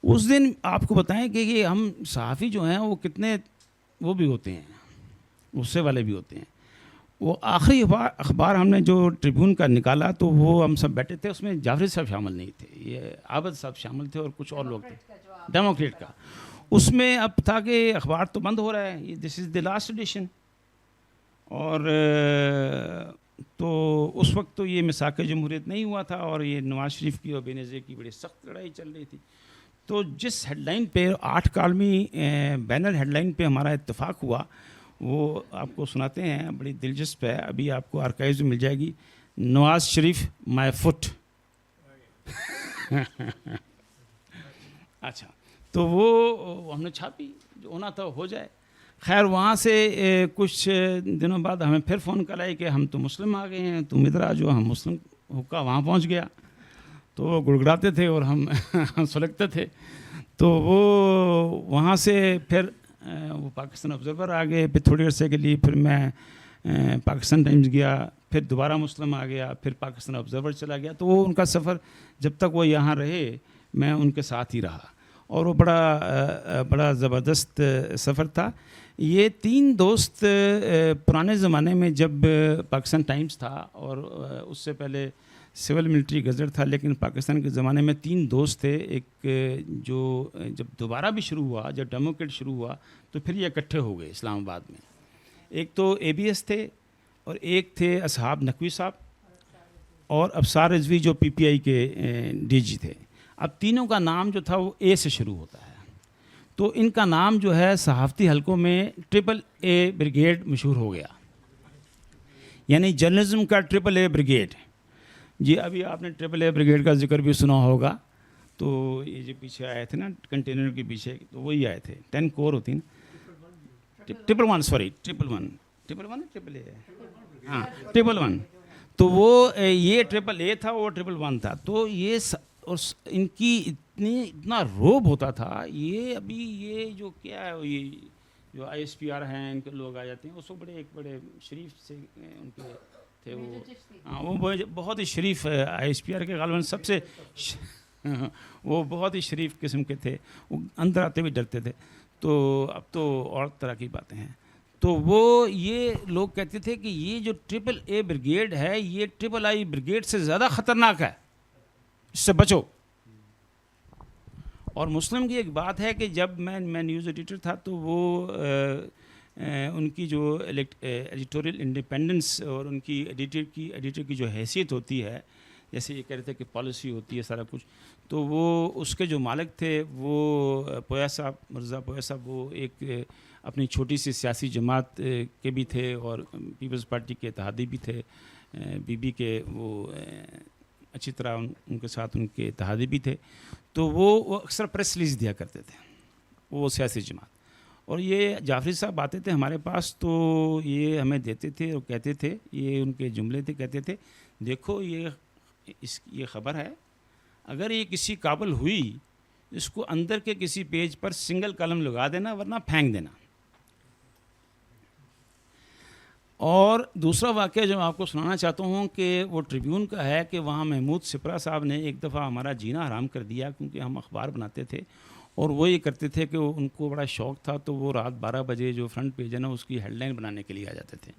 اس دن آپ کو بتائیں کہ یہ ہم صحافی جو ہیں وہ کتنے وہ بھی ہوتے ہیں, غصے والے بھی ہوتے ہیں. وہ آخری اخبار ہم نے جو ٹریبیون کا نکالا تو وہ ہم سب بیٹھے تھے, اس میں جعفری صاحب شامل نہیں تھے, یہ عابد صاحب شامل تھے اور کچھ اور لوگ تھے, ڈیموکریٹ کا. اس میں اب تھا کہ اخبار تو بند ہو رہا ہے, دس از دی لاسٹ ایڈیشن. اور تو اس وقت تو یہ مساق جمہوریت نہیں ہوا تھا اور یہ نواز شریف کی اور بے نظیر کی بڑی سخت لڑائی چل رہی تھی. تو جس ہیڈ لائن پہ 8 کالمی بینر ہیڈ لائن پہ ہمارا اتفاق ہوا وہ آپ کو سناتے ہیں, بڑی دلچسپ ہے, ابھی آپ کو آرکائیوز میں مل جائے گی. نواز شریف مائی فٹ. اچھا تو وہ ہم نے چھاپی, جو ہونا تھا ہو جائے. خیر وہاں سے کچھ دنوں بعد ہمیں پھر فون کر آئی کہ ہم تو مسلم آ گئے ہیں, تم ادھر آ جو. ہم مسلم حکا وہاں پہنچ گیا تو وہ گڑگڑاتے تھے اور ہم سلگتے تھے. تو وہ وہاں سے پھر وہ پاکستان آبزرور آ گئے, پھر تھوڑی عرصے کے لیے پھر میں پاکستان ٹائمز گیا, پھر دوبارہ مسلم آ گیا, پھر پاکستان آبزرور چلا گیا. تو وہ ان کا سفر جب تک وہ یہاں رہے میں ان کے ساتھ ہی رہا اور وہ بڑا زبردست سفر تھا. یہ 3 دوست پرانے زمانے میں جب پاکستان ٹائمز تھا اور اس سے پہلے سول ملٹری گزٹ تھا, لیکن پاکستان کے زمانے میں 3 دوست تھے. ایک جو جب دوبارہ بھی شروع ہوا, جب ڈیموکریٹ شروع ہوا تو پھر یہ اکٹھے ہو گئے اسلام آباد میں. ایک تو ABS تھے اور ایک تھے اصحاب نقوی صاحب اور ابصار رضوی جو PPI کے DG تھے. اب تینوں کا نام جو تھا وہ A سے شروع ہوتا ہے, تو ان کا نام جو ہے صحافتی حلقوں میں AAA بریگیڈ مشہور ہو گیا, یعنی جرنلزم کا AAA بریگیڈ. جی ابھی آپ نے AAA بریگیڈ کا ذکر بھی سنا ہوگا. تو یہ جو پیچھے آئے تھے نا کنٹینر کے پیچھے, تو وہی آئے تھے. 10 کور ہوتی نا, 111 سوری 111 ہاں 111. تو وہ یہ AAA تھا, وہ 111 تھا. تو یہ ان کی اتنا روب ہوتا تھا. یہ ابھی یہ جو کیا ہے, یہ جو ISPR ہیں ان کے لوگ آ جاتے ہیں, اس کو بڑے شریف سے ان کے تھے وہ. ہاں وہ بہت ہی شریف ISPR کے غالباً سب سے وہ بہت ہی شریف قسم کے تھے. وہ اندر آتے بھی ڈرتے تھے. تو اب تو اور طرح کی باتیں ہیں. تو وہ یہ لوگ کہتے تھے کہ یہ جو AAA بریگیڈ ہے یہ III بریگیڈ سے زیادہ خطرناک ہے, اس سے بچو. اور مسلم کی ایک بات ہے کہ جب میں نیوز ایڈیٹر تھا تو وہ ان کی جو ایڈیٹوریل انڈیپینڈنس اور ان کی ایڈیٹر کی جو حیثیت ہوتی ہے, جیسے یہ کہہ رہے تھے کہ پالیسی ہوتی ہے سارا کچھ, تو وہ اس کے جو مالک تھے وہ پویا صاحب, مرزا پویا صاحب, وہ ایک اپنی چھوٹی سی سیاسی جماعت کے بھی تھے اور پیپلز پارٹی کے اتحادی بھی تھے. بی کے وہ اچھی طرح ان کے ساتھ ان کے اتحادی بھی تھے. تو وہ اکثر پریس ریلیز دیا کرتے تھے, وہ سیاسی جماعت. اور یہ جعفری صاحب آتے تھے ہمارے پاس تو یہ ہمیں دیتے تھے اور کہتے تھے, یہ ان کے جملے تھے, کہتے تھے دیکھو یہ خبر ہے, اگر یہ کسی قابل ہوئی اس کو اندر کے کسی پیج پر سنگل کالم لگا دینا ورنہ پھینک دینا. اور دوسرا واقعہ جو میں آپ کو سنانا چاہتا ہوں کہ وہ ٹریبیون کا ہے کہ وہاں محمود سپرا صاحب نے ایک دفعہ ہمارا جینا حرام کر دیا, کیونکہ ہم اخبار بناتے تھے اور وہ یہ کرتے تھے کہ ان کو بڑا شوق تھا, تو وہ رات 12 بجے جو فرنٹ پیج ہے نا اس کی ہیڈ لائن بنانے کے لیے آ جاتے تھے.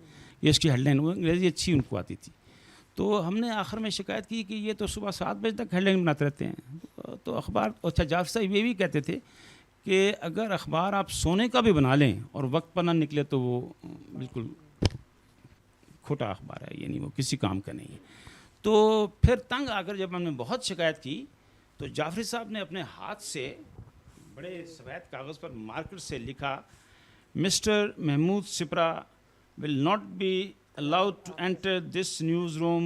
یہ اس کی ہیڈ لائن, وہ انگریزی اچھی ان کو آتی تھی. تو ہم نے آخر میں شکایت کی کہ یہ تو صبح 7 بجے تک ہیڈ لائن بناتے رہتے ہیں. تو اخبار, اچھا جعفر صاحب یہ بھی کہتے تھے کہ اگر اخبار آپ سونے کا بھی بنا لیں اور وقت پر نہ نکلے تو وہ بالکل کھوٹا اخبار ہے, یعنی وہ کسی کام کا نہیں ہے. تو پھر تنگ آ کر جب ہم نے بہت شکایت کی تو جعفری صاحب نے اپنے ہاتھ سے بڑے سفید کاغذ پر مارکر سے لکھا, mister Mahmood Sapra will not be allowed to enter this newsroom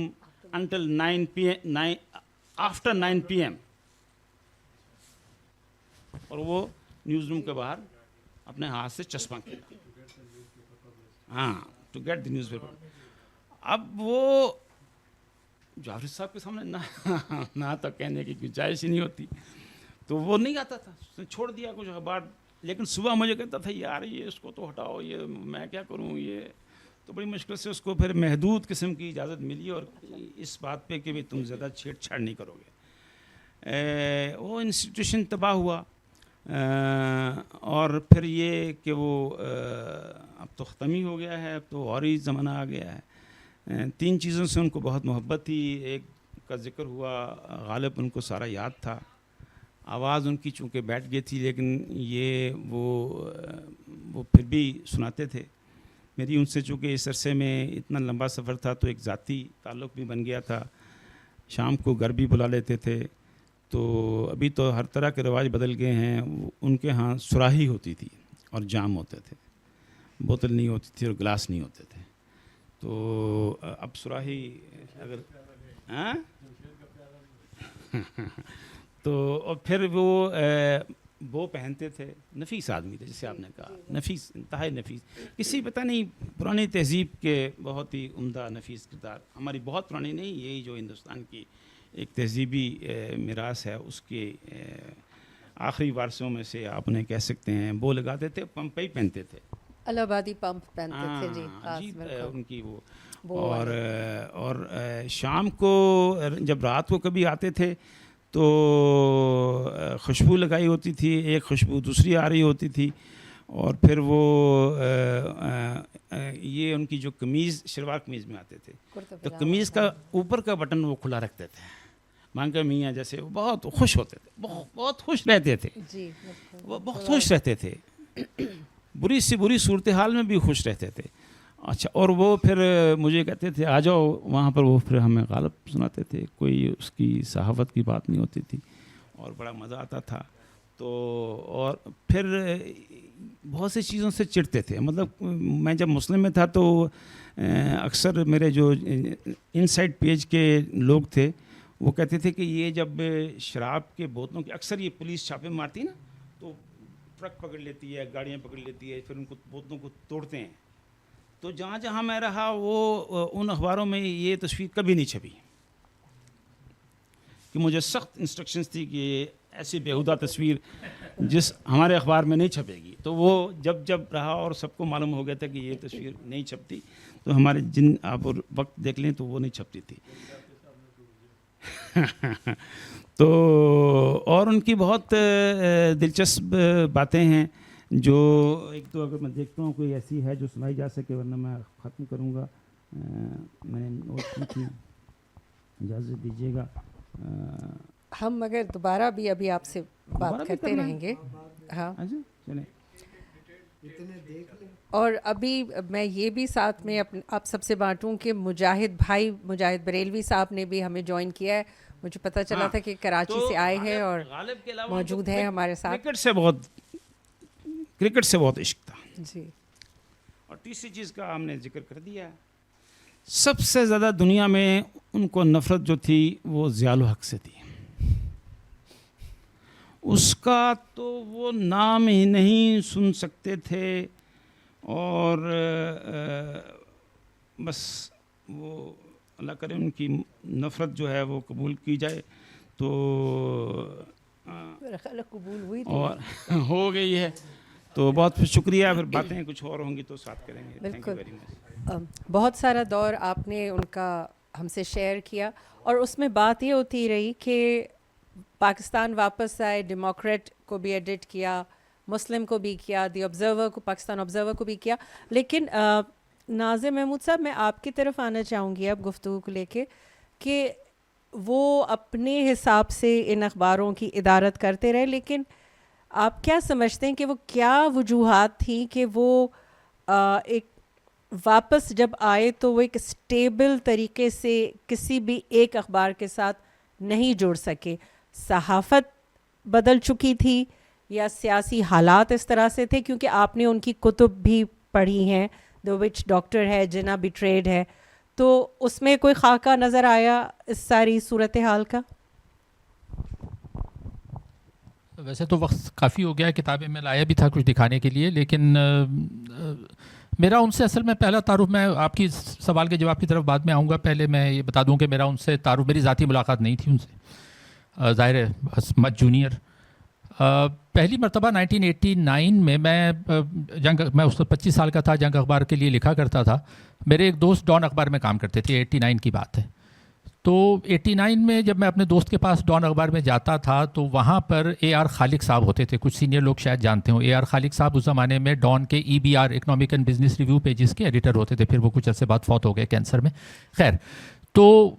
until 9 p.m. after 9 p.m. اور وہ نیوز روم کے باہر اپنے ہاتھ سے چسپاں کیا. ہاں to get the newspaper. اب وہ جعفری صاحب کے سامنے نہ تو کہنے کی گنجائش ہی نہیں ہوتی, تو وہ نہیں آتا تھا, اس نے چھوڑ دیا کچھ اخبار. لیکن صبح مجھے کہتا تھا یار یہ اس کو تو ہٹاؤ, یہ میں کیا کروں, یہ تو بڑی مشکل سے اس کو پھر محدود قسم کی اجازت ملی, اور اس بات پہ کہ بھی تم زیادہ چھیڑ چھاڑ نہیں کرو گے. وہ انسٹیٹیوشن تباہ ہوا, اور پھر یہ کہ وہ اب تو ختم ہی ہو گیا ہے, اب تو اور ہی زمانہ آ گیا ہے. 3 چیزوں سے ان کو بہت محبت تھی. ایک کا ذکر ہوا, غالب ان کو سارا یاد تھا, آواز ان کی چونکہ بیٹھ گئی تھی, لیکن یہ وہ پھر بھی سناتے تھے. میری ان سے چونکہ اس عرصے میں اتنا لمبا سفر تھا تو ایک ذاتی تعلق بھی بن گیا تھا. شام کو گھر بھی بلا لیتے تھے. تو ابھی تو ہر طرح کے رواج بدل گئے ہیں. ان کے ہاں سراہی ہوتی تھی اور جام ہوتے تھے, بوتل نہیں ہوتی تھی اور گلاس نہیں ہوتے تھے. تو اب سراہی اگر تو اور پھر وہ پہنتے تھے. نفیس آدمی تھے, جیسے آپ نے کہا, نفیس, انتہائی نفیس, کسی پتہ نہیں پرانی تہذیب کے بہت ہی عمدہ نفیس کردار. ہماری بہت پرانی نہیں, یہی جو ہندوستان کی ایک تہذیبی میراث ہے, اس کے آخری وارثوں میں سے آپ نے کہہ سکتے ہیں. وہ لگاتے تھے, پمپئی پہنتے تھے, الہ آبادی پمپ پہنتے تھے. جی عجیب ان کی وہ. اور شام کو جب رات کو کبھی آتے تھے تو خوشبو لگائی ہوتی تھی, ایک خوشبو دوسری آ رہی ہوتی تھی. اور پھر وہ یہ ان کی جو قمیض, شلوار قمیض میں آتے تھے, تو قمیض کا اوپر کا بٹن وہ کھلا رکھتے تھے. مانگا میاں جیسے وہ بہت خوش ہوتے تھے, بہت خوش رہتے تھے. جی وہ بہت خوش رہتے تھے, بری سی بری صورتحال میں بھی خوش رہتے تھے. اچھا, اور وہ پھر مجھے کہتے تھے آ جاؤ وہاں پر. وہ پھر ہمیں غالب سناتے تھے, کوئی اس کی صحافت کی بات نہیں ہوتی تھی, اور بڑا مزہ آتا تھا. تو اور پھر بہت سی چیزوں سے چڑھتے تھے. مطلب میں جب مسلم میں تھا تو اکثر میرے جو ان سائڈ پیج کے لوگ تھے وہ کہتے تھے کہ یہ جب شراب کے بوتلوں کے, اکثر یہ پولیس چھاپے مارتی نا, تو ٹرک پکڑ لیتی ہے, گاڑیاں پکڑ لیتی ہے, پھر ان کو بوتلوں کو توڑتے ہیں. تو جہاں جہاں میں رہا وہ ان اخباروں میں یہ تصویر کبھی نہیں چھپی, کہ مجھے سخت انسٹرکشنز تھی کہ ایسی بیہودہ تصویر جس ہمارے اخبار میں نہیں چھپے گی. تو وہ جب رہا اور سب کو معلوم ہو گیا تھا کہ یہ تصویر نہیں چھپتی, تو ہمارے جن آپ وقت دیکھ لیں تو وہ نہیں چھپتی تھی. تو اور ان کی بہت دلچسپ باتیں ہیں جو ایک تو اگر میں دیکھتا ہوں کوئی ایسی ہے جو سنائی جا سکے, ورنہ میں ختم کروں گا. میں نے نوٹ کی تھی, اجازت دیجیے گا. ہم مگر دوبارہ بھی ابھی آپ سے بات کرتے رہیں گے. ہاں چلیں. اور ابھی میں یہ بھی ساتھ میں آپ سب سے بانٹوں کہ مجاہد بریلوی صاحب نے بھی ہمیں جوائن کیا ہے. مجھے پتہ چلا تھا کہ کراچی سے آئے ہیں اور موجود ہیں ہمارے ساتھ. کرکٹ سے بہت عشق تھا. جی. اور تیسری چیز کا ہم نے ذکر کر دیا, سب سے زیادہ دنیا میں ان کو نفرت جو تھی وہ ضیاء الحق سے تھی. اس کا تو وہ نام ہی نہیں سن سکتے تھے, اور بس وہ اللہ کرے ان کی نفرت جو ہے وہ قبول کی جائے. تو قبول ہوئی اور ہو گئی ہے. تو بہت شکریہ. پھر باتیں کچھ اور ہوں گی تو ساتھ کریں گے. بالکل. بہت سارا دور آپ نے ان کا ہم سے شیئر کیا, اور اس میں بات یہ ہوتی رہی کہ پاکستان واپس آئے, ڈیموکریٹ کو بھی ایڈٹ کیا, مسلم کو بھی کیا, دی آبزرور کو, پاکستان آبزرور کو بھی کیا. لیکن ناظر محمود صاحب, میں آپ کی طرف آنا چاہوں گی اب گفتگو کو لے کے, کہ وہ اپنے حساب سے ان اخباروں کی ادارت کرتے رہے, لیکن آپ کیا سمجھتے ہیں کہ وہ کیا وجوہات تھیں کہ وہ ایک واپس جب آئے تو وہ ایک اسٹیبل طریقے سے کسی بھی ایک اخبار کے ساتھ نہیں جڑ سکے؟ صحافت بدل چکی تھی یا سیاسی حالات اس طرح سے تھے؟ کیونکہ آپ نے ان کی کتب بھی پڑھی ہیں, دی وچ ڈاکٹر ہے, جنا بیٹریڈ ہے, تو اس میں کوئی خاکہ نظر آیا اس ساری صورتحال کا؟ ویسے تو وقت کافی ہو گیا, کتابیں میں لایا بھی تھا کچھ دکھانے کے لیے, لیکن میرا ان سے اصل میں پہلا تعارف، میں آپ کی سوال کے جواب کی طرف بعد میں آؤں گا، پہلے میں یہ بتا دوں کہ میرا ان سے تعارف، میری ذاتی ملاقات نہیں تھی ان سے، ظاہر ہے بس مچ جونیئر. پہلی مرتبہ 1989 میں میں اس وقت 25 سال کا تھا، جنگ اخبار کے لیے لکھا کرتا تھا. میرے ایک دوست ڈان اخبار میں کام کرتے تھے، 89 کی بات ہے. تو 89 میں جب میں اپنے دوست کے پاس ڈان اخبار میں جاتا تھا تو وہاں پر اے آر خالق صاحب ہوتے تھے، کچھ سینئر لوگ شاید جانتے ہوں. اے آر خالق صاحب اس زمانے میں ڈان کے EBR economic and business review pages کے ایڈیٹر ہوتے تھے، پھر وہ کچھ عرصے بعد فوت ہو گئے کینسر میں. خیر، تو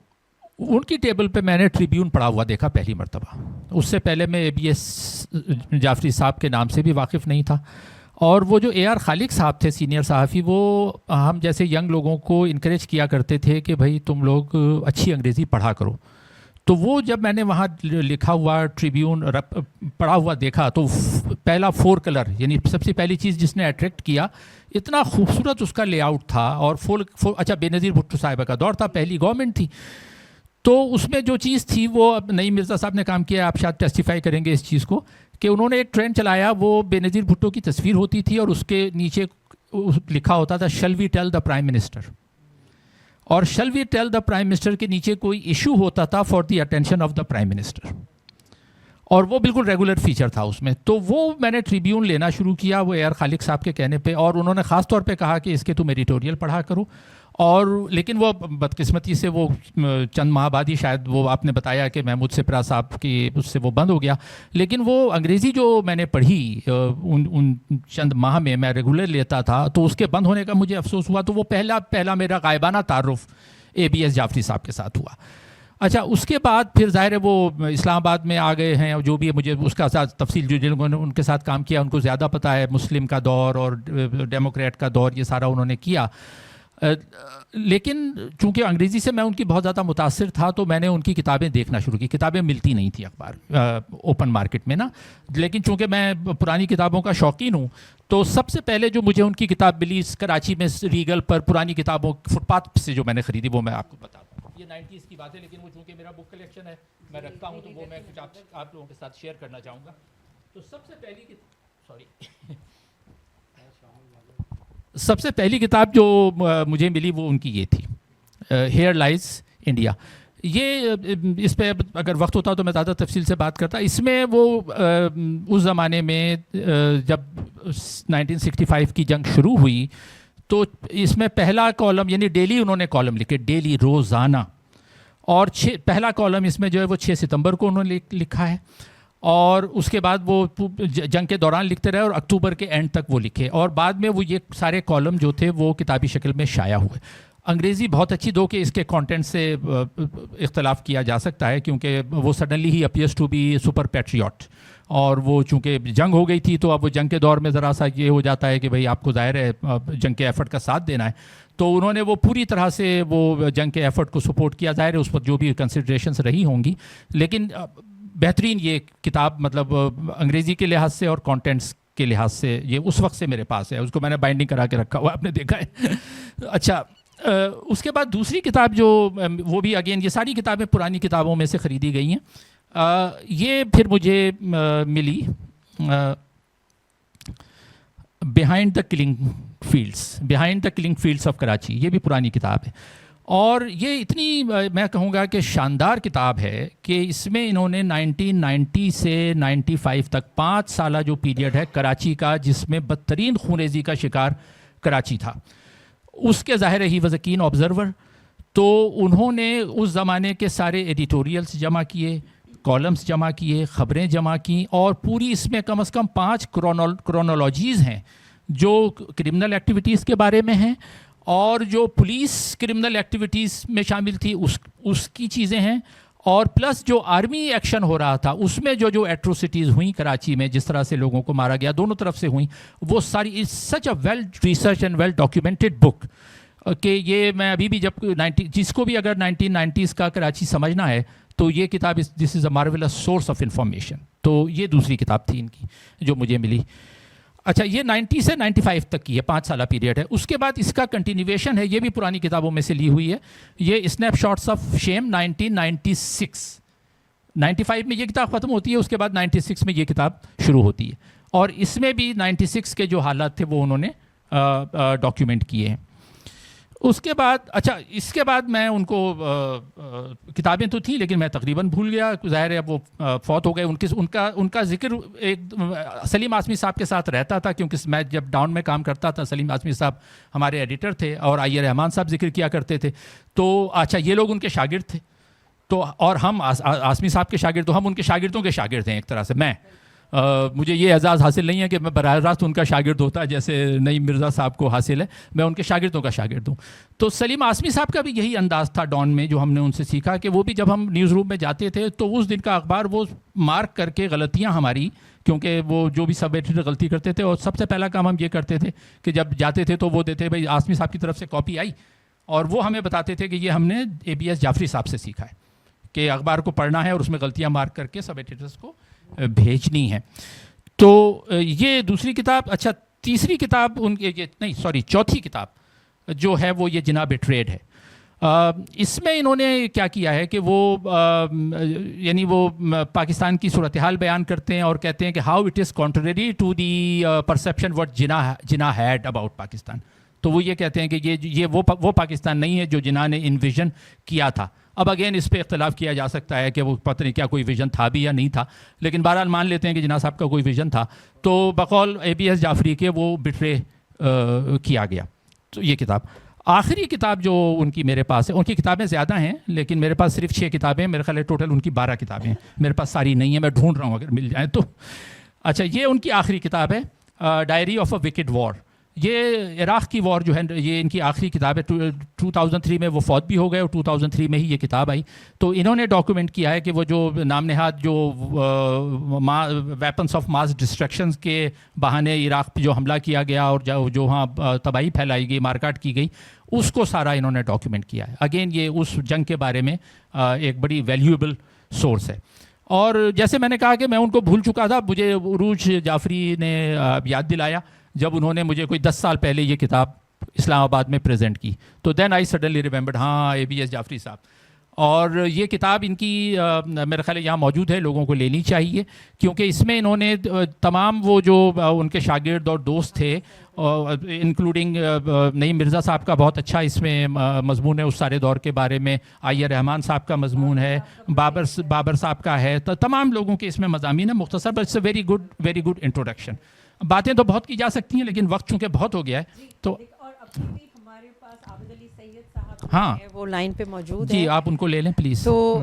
ان کی ٹیبل پہ میں نے ٹریبیون پڑھا ہوا دیکھا پہلی مرتبہ. اس سے پہلے میں ABS جعفری صاحب کے نام سے بھی واقف نہیں تھا. اور وہ جو اے آر خالق صاحب تھے سینئر صحافی، وہ ہم جیسے ینگ لوگوں کو انکریج کیا کرتے تھے کہ بھائی تم لوگ اچھی انگریزی پڑھا کرو. تو وہ جب میں نے وہاں لکھا ہوا ٹریبیون پڑھا ہوا دیکھا تو پہلا 4 کلر، یعنی سب سے پہلی چیز جس نے اٹریکٹ کیا، اتنا خوبصورت اس کا لے آؤٹ تھا. اور اچھا، بے نظیر بھٹو صاحبہ کا دور تھا، پہلی گورنمنٹ تھی. تو اس میں جو چیز تھی وہ نعیم مرزا صاحب نے کام کیا، آپ شاید ٹیسٹیفائی کریں گے اس چیز کو، کہ انہوں نے ایک ٹرینڈ چلایا. وہ بے نظیر بھٹو کی تصویر ہوتی تھی اور اس کے نیچے لکھا ہوتا تھا shall we tell the prime minister. اور shall we tell the prime minister کے نیچے کوئی ایشو ہوتا تھا for the attention of the prime minister, اور وہ بالکل ریگولر فیچر تھا اس میں. تو وہ میں نے ٹریبیون لینا شروع کیا وہ اے آر خالق صاحب کے کہنے پہ، اور انہوں نے خاص طور پہ کہا کہ اس کے تم ایڈیٹوریل پڑھا کرو. اور لیکن وہ بدقسمتی سے وہ چند ماہ بعد ہی، شاید وہ آپ نے بتایا کہ محمود سپرا صاحب کی اس سے وہ بند ہو گیا. لیکن وہ انگریزی جو میں نے پڑھی ان چند ماہ میں ریگولر لیتا تھا، تو اس کے بند ہونے کا مجھے افسوس ہوا. تو وہ پہلا میرا غائبانہ تعارف ABS جعفری صاحب کے ساتھ ہوا. اچھا، اس کے بعد پھر ظاہر ہے وہ اسلام آباد میں آ گئے ہیں، اور جو بھی ہے مجھے اس کا تفصیل جو جن نے ان کے ساتھ کام کیا ان کو زیادہ پتہ ہے. مسلم کا دور اور ڈیموکریٹ کا دور، یہ سارا انہوں نے کیا. لیکن چونکہ انگریزی سے میں ان کی بہت زیادہ متاثر تھا، تو میں نے ان کی کتابیں دیکھنا شروع کی. کتابیں ملتی نہیں تھی اخبار اوپن مارکیٹ میں نا، لیکن چونکہ میں پرانی کتابوں کا شوقین ہوں، تو سب سے پہلے جو مجھے ان کی کتاب ملی کراچی میں ریگل پر پرانی کتابوں فٹ پاتھ سے جو میں نے خریدی، وہ میں آپ کو بتا دوں. یہ 90s کی بات ہے، لیکن وہ چونکہ میرا بک کلیکشن ہے میں رکھتا ہوں، تو وہ میں کچھ آپ لوگوں کے ساتھ شیئر کرنا چاہوں گا. تو سب سے پہلی کتاب جو مجھے ملی وہ ان کی یہ تھی، ہیئر لائز انڈیا. یہ اس پہ اگر وقت ہوتا تو میں زیادہ تفصیل سے بات کرتا. اس میں وہ اس زمانے میں جب 1965 کی جنگ شروع ہوئی تو اس میں پہلا کالم، یعنی ڈیلی انہوں نے کالم لکھے، ڈیلی روزانہ. اور پہلا کالم اس میں جو ہے وہ 6 ستمبر کو انہوں نے لکھا ہے، اور اس کے بعد وہ جنگ کے دوران لکھتے رہے اور اکتوبر کے اینڈ تک وہ لکھے. اور بعد میں وہ یہ سارے کالم جو تھے وہ کتابی شکل میں شائع ہوئے. انگریزی بہت اچھی، دو کہ اس کے کانٹینٹ سے اختلاف کیا جا سکتا ہے، کیونکہ وہ سڈنلی ہی appears to be super patriot, اور وہ چونکہ جنگ ہو گئی تھی تو اب وہ جنگ کے دور میں ذرا سا یہ ہو جاتا ہے کہ بھئی آپ کو ظاہر ہے جنگ کے ایفرٹ کا ساتھ دینا ہے. تو انہوں نے وہ پوری طرح سے وہ جنگ کے ایفرٹ کو سپورٹ کیا. ظاہر ہے اس پر جو بھی کنسیڈریشنس رہی ہوں گی، لیکن بہترین یہ کتاب مطلب انگریزی کے لحاظ سے اور کانٹینٹس کے لحاظ سے یہ اس وقت سے میرے پاس ہے. اس کو میں نے بائنڈنگ کرا کے رکھا ہوا، آپ نے دیکھا ہے. اچھا، اس کے بعد دوسری کتاب جو وہ بھی اگین یہ ساری کتابیں پرانی کتابوں میں سے خریدی گئی ہیں. یہ پھر مجھے ملی behind the killing fields of Karachi. یہ بھی پرانی کتاب ہے، اور یہ اتنی میں کہوں گا کہ شاندار کتاب ہے کہ اس میں انہوں نے 1990 سے 95 تک 5 سالہ جو پیریڈ ہے کراچی کا، جس میں بدترین خونریزی کا شکار کراچی تھا، اس کے ظاہر he was a can observer. تو انہوں نے اس زمانے کے سارے ایڈیٹوریلز جمع کیے، کالمز جمع کیے، خبریں جمع کیں، اور پوری اس میں کم از کم 5 کرونالوجیز ہیں جو کرمنل ایکٹیویٹیز کے بارے میں ہیں، اور جو پولیس کرمنل ایکٹیویٹیز میں شامل تھی اس کی چیزیں ہیں، اور پلس جو آرمی ایکشن ہو رہا تھا اس میں جو ایٹروسٹیز ہوئیں کراچی میں، جس طرح سے لوگوں کو مارا گیا دونوں طرف سے ہوئیں، وہ ساری such a well research and well documented book کہ یہ میں ابھی بھی جب جس کو بھی اگر 1990s کا کراچی سمجھنا ہے تو یہ کتاب دس از اے مارولس سورس آف انفارمیشن. تو یہ دوسری کتاب تھی ان کی جو مجھے ملی. اچھا، یہ 90 سے 95 تک کی ہے، 5 سالہ پیریڈ ہے. اس کے بعد اس کا کنٹینیویشن ہے، یہ بھی پرانی کتابوں میں سے لی ہوئی ہے. یہ اسنیپ شاٹس آف شیم 1996. 95 میں یہ کتاب ختم ہوتی ہے، اس کے بعد 96 میں یہ کتاب شروع ہوتی ہے. اور اس میں بھی 96 کے جو حالات تھے وہ انہوں نے ڈاکیومنٹ کیے ہیں. اس کے بعد اچھا اس کے بعد میں ان کو کتابیں تو تھیں لیکن میں تقریباً بھول گیا. ظاہر ہے اب وہ فوت ہو گئے. ان کا ذکر ایک سلیم آسمی صاحب کے ساتھ رہتا تھا کیونکہ میں جب ڈاؤن میں کام کرتا تھا سلیم آسمی صاحب ہمارے ایڈیٹر تھے اور آئی رحمان صاحب ذکر کیا کرتے تھے. تو اچھا یہ لوگ ان کے شاگرد تھے تو اور ہم آسمی صاحب کے شاگرد تو ہم ان کے شاگردوں کے شاگرد ہیں ایک طرح سے. مجھے یہ اعزاز حاصل نہیں ہے کہ میں براہ راست ان کا شاگرد ہوتا جیسے نعیم مرزا صاحب کو حاصل ہے. میں ان کے شاگردوں کا شاگرد ہوں. تو سلیم آسمی صاحب کا بھی یہی انداز تھا ڈان میں جو ہم نے ان سے سیکھا کہ وہ بھی جب ہم نیوز روم میں جاتے تھے تو اس دن کا اخبار وہ مارک کر کے غلطیاں ہماری, کیونکہ وہ جو بھی سب ایڈیٹر غلطی کرتے تھے اور سب سے پہلا کام ہم یہ کرتے تھے کہ جب جاتے تھے تو وہ دیتے بھائی آسمی صاحب کی طرف سے کاپی آئی اور وہ ہمیں بتاتے تھے کہ یہ ہم نے ABS جعفری صاحب سے سیکھا ہے کہ اخبار کو پڑھنا ہے اور اس میں غلطیاں مارک کر کے سب ایڈیٹرس کو بھیجنی ہے. تو یہ دوسری کتاب. اچھا تیسری کتاب ان کے نہیں سوری چوتھی کتاب جو ہے وہ یہ جناب ٹریڈ ہے. اس میں انہوں نے کیا کیا ہے کہ وہ یعنی وہ پاکستان کی صورتحال بیان کرتے ہیں اور کہتے ہیں کہ how it is contrary to the perception what Jinnah had about Pakistan. تو وہ یہ کہتے ہیں کہ یہ وہ پاکستان نہیں ہے جو جناح نے انویژن کیا تھا. اب اگین اس پہ اختلاف کیا جا سکتا ہے کہ وہ پتہ نہیں کیا کوئی ویژن تھا بھی یا نہیں تھا, لیکن بہرحال مان لیتے ہیں کہ جناح صاحب کا کوئی ویژن تھا. تو بقول ABS جعفری کے وہ بٹرے کیا گیا. تو یہ کتاب آخری کتاب جو ان کی میرے پاس ہے, ان کی کتابیں زیادہ ہیں لیکن میرے پاس صرف 6 کتابیں, میرے خیال ہے ٹوٹل ان کی 12 کتابیں ہیں, میرے پاس ساری نہیں ہیں, میں ڈھونڈ رہا ہوں اگر مل جائیں تو. اچھا یہ ان کی آخری کتاب ہے ڈائری آف اے وکڈ وار. یہ عراق کی وار جو ہے یہ ان کی آخری کتاب ہے. 2003 میں وہ فوت بھی ہو گئے اور 2003 میں ہی یہ کتاب آئی. تو انہوں نے ڈاکومنٹ کیا ہے کہ وہ جو نام نہاد جو ویپنس آف ماس ڈسٹرکشنز کے بہانے عراق پہ جو حملہ کیا گیا اور جو وہاں تباہی پھیلائی گئی, مارکاٹ کی گئی, اس کو سارا انہوں نے ڈاکومنٹ کیا ہے. اگین یہ اس جنگ کے بارے میں ایک بڑی ویلیویبل سورس ہے. اور جیسے میں نے کہا کہ میں ان کو بھول چکا تھا, مجھے عروج جعفری نے یاد دلایا جب انہوں نے مجھے کوئی 10 سال پہلے یہ کتاب اسلام آباد میں پریزنٹ کی. تو دین آئی سڈنلی ریمبرڈ ہاں ABS جعفری صاحب. اور یہ کتاب ان کی میرے خیال ہے یہاں موجود ہے, لوگوں کو لینی چاہیے کیونکہ اس میں انہوں نے تمام وہ جو ان کے شاگرد اور دوست تھے انکلوڈنگ نعیم مرزا صاحب کا بہت اچھا اس میں مضمون ہے اس سارے دور کے بارے میں, آئی رحمان صاحب کا مضمون ہے, بابر صاحب کا ہے, تو تمام لوگوں کے اس میں مضامین ہیں مختصر, but it's a very good introduction. باتیں تو بہت کی جا سکتی ہیں لیکن وقت چونکہ بہت ہو گیا ہے تو اور ابھی بھی ہمارے پاس عابد علی سید صاحب ہاں وہ لائن پہ موجود جی ہیں. آپ ان کو لے لیں پلیز. تو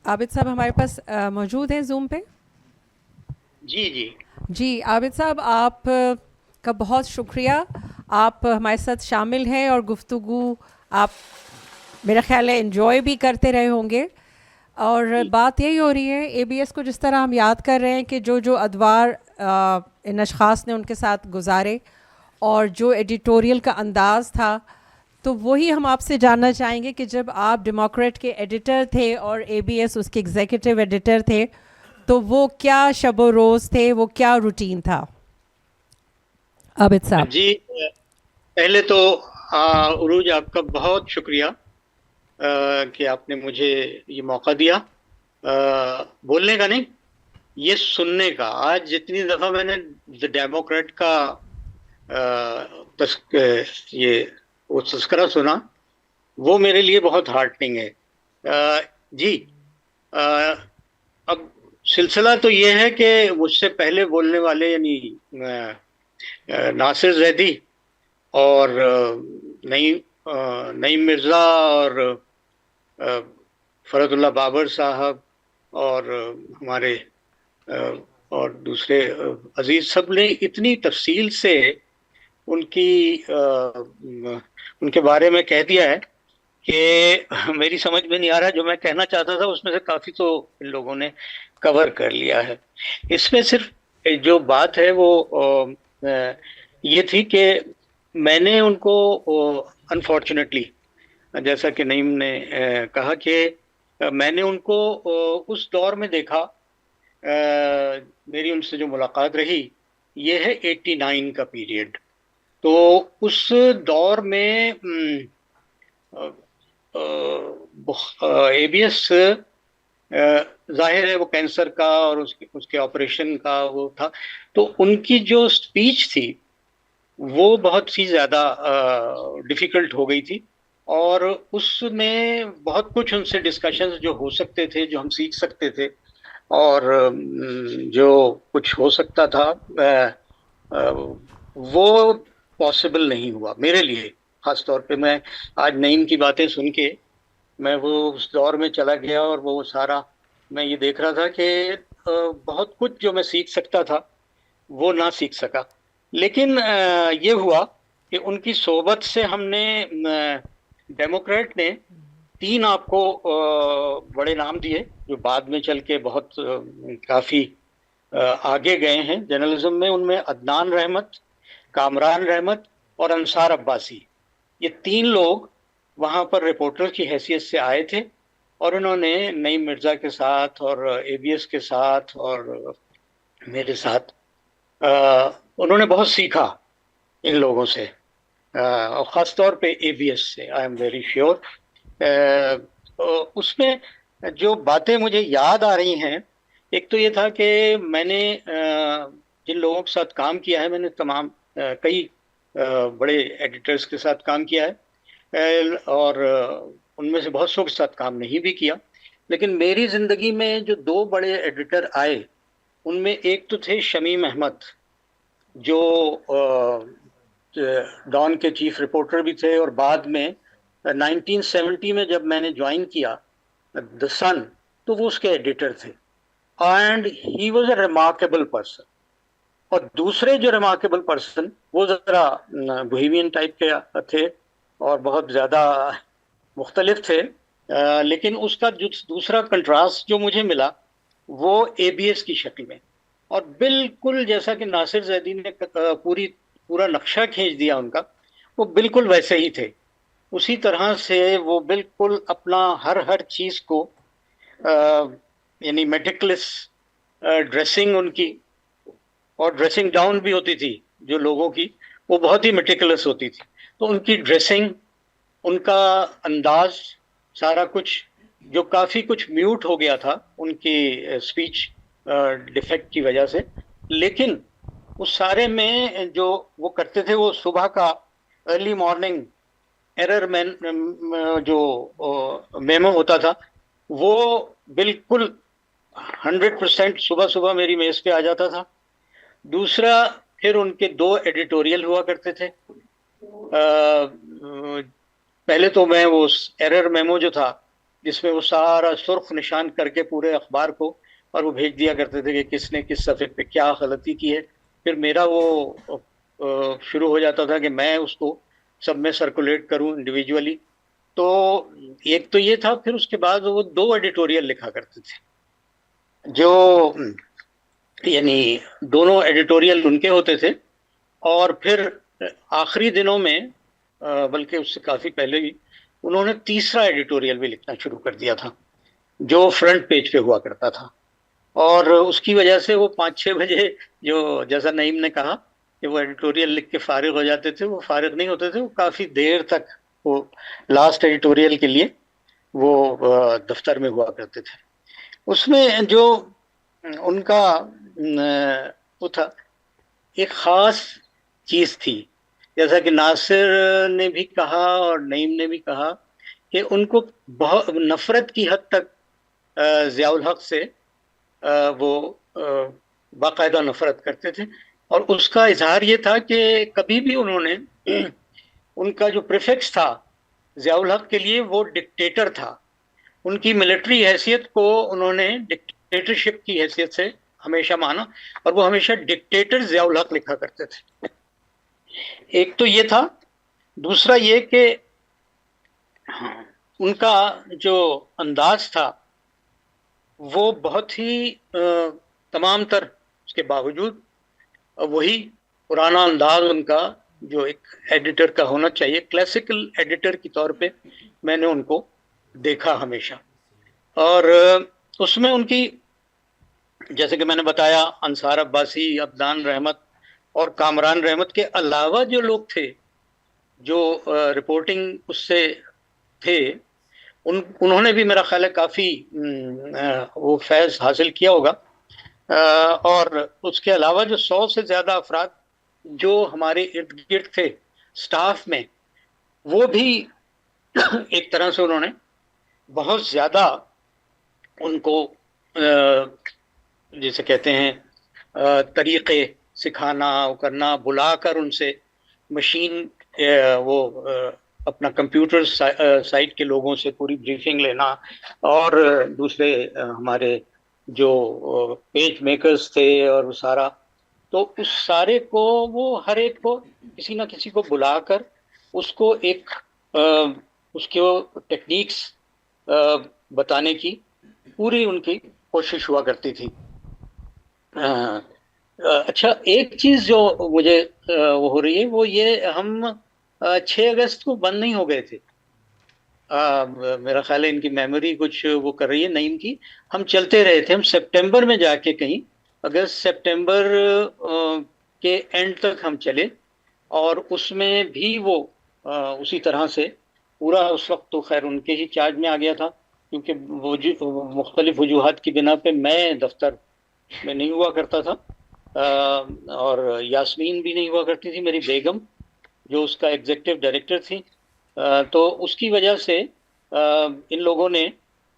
عابد صاحب ہمارے پاس موجود ہیں زوم پہ. جی عابد صاحب آپ کا بہت شکریہ, آپ ہمارے ساتھ شامل ہیں اور گفتگو آپ میرا خیال ہے انجوائے بھی کرتے رہے ہوں گے. اور بات یہی ہو رہی ہے ABS کو جس طرح ہم یاد کر رہے ہیں کہ جو ادوار ان اشخاص نے ان کے ساتھ گزارے اور جو ایڈیٹوریل کا انداز تھا, تو وہی ہم آپ سے جاننا چاہیں گے کہ جب آپ ڈیموکریٹ کے ایڈیٹر تھے اور ABS اس کے ایگزیکٹو ایڈیٹر تھے تو وہ کیا شب و روز تھے, وہ کیا روٹین تھا؟ عابد صاحب. جی پہلے تو عروج آپ کا بہت شکریہ کہ آپ نے مجھے یہ موقع دیا بولنے کا, نہیں یہ سننے کا. آج جتنی دفعہ میں نے ڈیموکریٹ کا یہ تذکرہ سنا وہ میرے لیے بہت ہارٹنگ ہے. جی اب سلسلہ تو یہ ہے کہ مجھ سے پہلے بولنے والے یعنی ناصر زیدی اور نعیم مرزا اور فرد اللہ بابر صاحب اور ہمارے اور دوسرے عزیز سب نے اتنی تفصیل سے ان کے بارے میں کہہ دیا ہے کہ میری سمجھ میں نہیں آ رہا. جو میں کہنا چاہتا تھا اس میں سے کافی تو ان لوگوں نے کور کر لیا ہے. اس میں صرف جو بات ہے وہ یہ تھی کہ میں نے ان کو انفارچونیٹلی جیسا کہ نعیم نے کہا کہ میں نے ان کو اس دور میں دیکھا, میری ان سے جو ملاقات رہی یہ ہے 89 کا پیریڈ. تو اس دور میں ABS ظاہر ہے وہ کینسر کا اور اس کے آپریشن کا وہ تھا. تو ان کی جو اسپیچ تھی وہ بہت ہی زیادہ ڈیفیکلٹ ہو گئی تھی، اور اس میں بہت کچھ ان سے ڈسکشنز جو ہو سکتے تھے، جو ہم سیکھ سکتے تھے، اور جو کچھ ہو سکتا تھا وہ پاسبل نہیں ہوا میرے لیے. خاص طور پہ میں آج نعیم کی باتیں سن کے میں وہ اس دور میں چلا گیا، اور وہ سارا میں یہ دیکھ رہا تھا کہ بہت کچھ جو میں سیکھ سکتا تھا وہ نہ سیکھ سکا. لیکن یہ ہوا کہ ان کی صحبت سے ہم نے ڈیموکریٹ نے 3 آپ کو بڑے نام دیے جو بعد میں چل کے بہت کافی آگے گئے ہیں جرنلزم میں. ان میں عدنان رحمت، کامران رحمت اور انصار عباسی، یہ 3 لوگ وہاں پر رپورٹر کی حیثیت سے آئے تھے، اور انہوں نے نعیم مرزا کے ساتھ اور اے بی ایس کے ساتھ اور میرے ساتھ انہوں نے بہت سیکھا ان لوگوں سے، اور خاص طور پہ اے بی ایس سے. I am very sure. اس میں جو باتیں مجھے یاد آ رہی ہیں، ایک تو یہ تھا کہ میں نے جن لوگوں کے ساتھ کام کیا ہے، میں نے کئی بڑے ایڈیٹرز کے ساتھ کام کیا ہے، اور ان میں سے بہت سو کے ساتھ کام نہیں بھی کیا. لیکن میری زندگی میں جو 2 بڑے ایڈیٹر آئے، ان میں ایک تو تھے شمیم احمد، جو ڈان کے چیف رپورٹر بھی تھے، اور بعد میں 1970 میں جب میں نے جوائن کیا دا سن تو وہ اس کے ایڈیٹر تھے. And he was a remarkable person. اور دوسرے جو ریمارکیبل پرسن وہ ذرا بوہیمین ٹائپ کے تھے اور بہت زیادہ مختلف تھے، لیکن اس کا جو دوسرا کنٹراسٹ جو مجھے ملا وہ اے بی ایس کی شکل میں، اور بالکل جیسا کہ ناصر زیدی نے پورا نقشہ کھینچ دیا ان کا، وہ بالکل ویسے ہی تھے. اسی طرح سے وہ بالکل اپنا ہر چیز کو یعنی میٹیکلس ڈریسنگ ان کی، اور ڈریسنگ ڈاؤن بھی ہوتی تھی جو لوگوں کی، وہ بہت ہی میٹیکلس ہوتی تھی. تو ان کی ڈریسنگ، ان کا انداز، سارا کچھ جو کافی کچھ میوٹ ہو گیا تھا ان کی اسپیچ ڈیفیکٹ کی وجہ سے، لیکن اس سارے میں جو وہ کرتے تھے، وہ صبح کا ارلی مارننگ ایرر جو میمو ہوتا تھا، وہ بالکل 100% صبح میری میز پہ آ جاتا تھا. دوسرا پھر ان کے 2 ایڈیٹوریل ہوا کرتے تھے. پہلے تو میں وہ ایرر میمو جو تھا جس میں وہ سارا سرخ نشان کر کے پورے اخبار کو، اور وہ بھیج دیا کرتے تھے کہ کس نے کس صفحے پہ کیا غلطی کی ہے. پھر میرا وہ شروع ہو جاتا تھا کہ میں اس کو سب میں سرکولیٹ کروں انڈیویجولی. تو ایک تو یہ تھا. پھر اس کے بعد وہ 2 ایڈیٹوریل لکھا کرتے تھے، جو یعنی دونوں ایڈیٹوریل ان کے ہوتے تھے. اور پھر آخری دنوں میں بلکہ اس سے کافی پہلے بھی انہوں نے تیسرا ایڈیٹوریل بھی لکھنا شروع کر دیا تھا جو فرنٹ پیج پہ ہوا کرتا تھا. اور اس کی وجہ سے وہ 5-6 بجے جو جیسا نعیم نے کہا کہ وہ ایڈیٹوریل لکھ کے فارغ ہو جاتے تھے، وہ فارغ نہیں ہوتے تھے، وہ کافی دیر تک وہ لاسٹ ایڈیٹوریل کے لیے وہ دفتر میں ہوا کرتے تھے. اس میں جو ان کا وہ تھا ایک خاص چیز تھی، جیسا کہ ناصر نے بھی کہا اور نعیم نے بھی کہا کہ ان کو بہت نفرت کی حد تک ضیاء الحق سے وہ باقاعدہ نفرت کرتے تھے. اور اس کا اظہار یہ تھا کہ کبھی بھی انہوں نے ان کا جو پریفکس تھا ضیاء الحق کے لیے وہ ڈکٹیٹر تھا. ان کی ملٹری حیثیت کو انہوں نے ڈکٹیٹرشپ کی حیثیت سے ہمیشہ مانا، اور وہ ہمیشہ ڈکٹیٹر ضیاء الحق لکھا کرتے تھے. ایک تو یہ تھا. دوسرا یہ کہ ان کا جو انداز تھا وہ بہت ہی تمام تر اس کے باوجود وہی پرانا انداز ان کا جو ایک ایڈیٹر کا ہونا چاہیے، کلاسیکل ایڈیٹر کے طور پہ میں نے ان کو دیکھا ہمیشہ. اور اس میں ان کی جیسے کہ میں نے بتایا انصار عباسی، عدنان رحمت اور کامران رحمت کے علاوہ جو لوگ تھے جو رپورٹنگ اس سے تھے، انہوں نے بھی میرا خیال ہے کافی وہ فیض حاصل کیا ہوگا. اور اس کے علاوہ جو 100 سے زیادہ افراد جو ہمارے ارد گرد تھے سٹاف میں، وہ بھی ایک طرح سے انہوں نے بہت زیادہ ان کو جیسے کہتے ہیں طریقے سکھانا کرنا، بلا کر ان سے مشین وہ اپنا کمپیوٹر سائٹ کے لوگوں سے پوری بریفنگ لینا، اور دوسرے ہمارے جو پیج میکرز تھے اور وہ سارا، تو اس سارے کو وہ ہر ایک کو کسی نہ کسی کو بلا کر اس کو ایک اس کے ٹیکنیکس بتانے کی پوری ان کی کوشش ہوا کرتی تھی. اچھا، ایک چیز جو مجھے وہ ہو رہی ہے وہ یہ، ہم 6 اگست کو بند نہیں ہو گئے تھے. میرا خیال ہے ان کی میموری کچھ وہ کر رہی ہے نعیم کی. ہم چلتے رہے تھے، ہم سپٹمبر میں جا کے کہیں اگست سپٹمبر کے اینڈ تک ہم چلے، اور اس میں بھی وہ اسی طرح سے پورا، اس وقت تو خیر ان کے ہی چارج میں آ گیا تھا، کیونکہ مختلف وجوہات کی بنا پہ میں دفتر میں نہیں ہوا کرتا تھا، اور یاسمین بھی نہیں ہوا کرتی تھی میری بیگم، جو اس کا ایگزیکٹو ڈائریکٹر تھی. تو اس کی وجہ سے ان لوگوں نے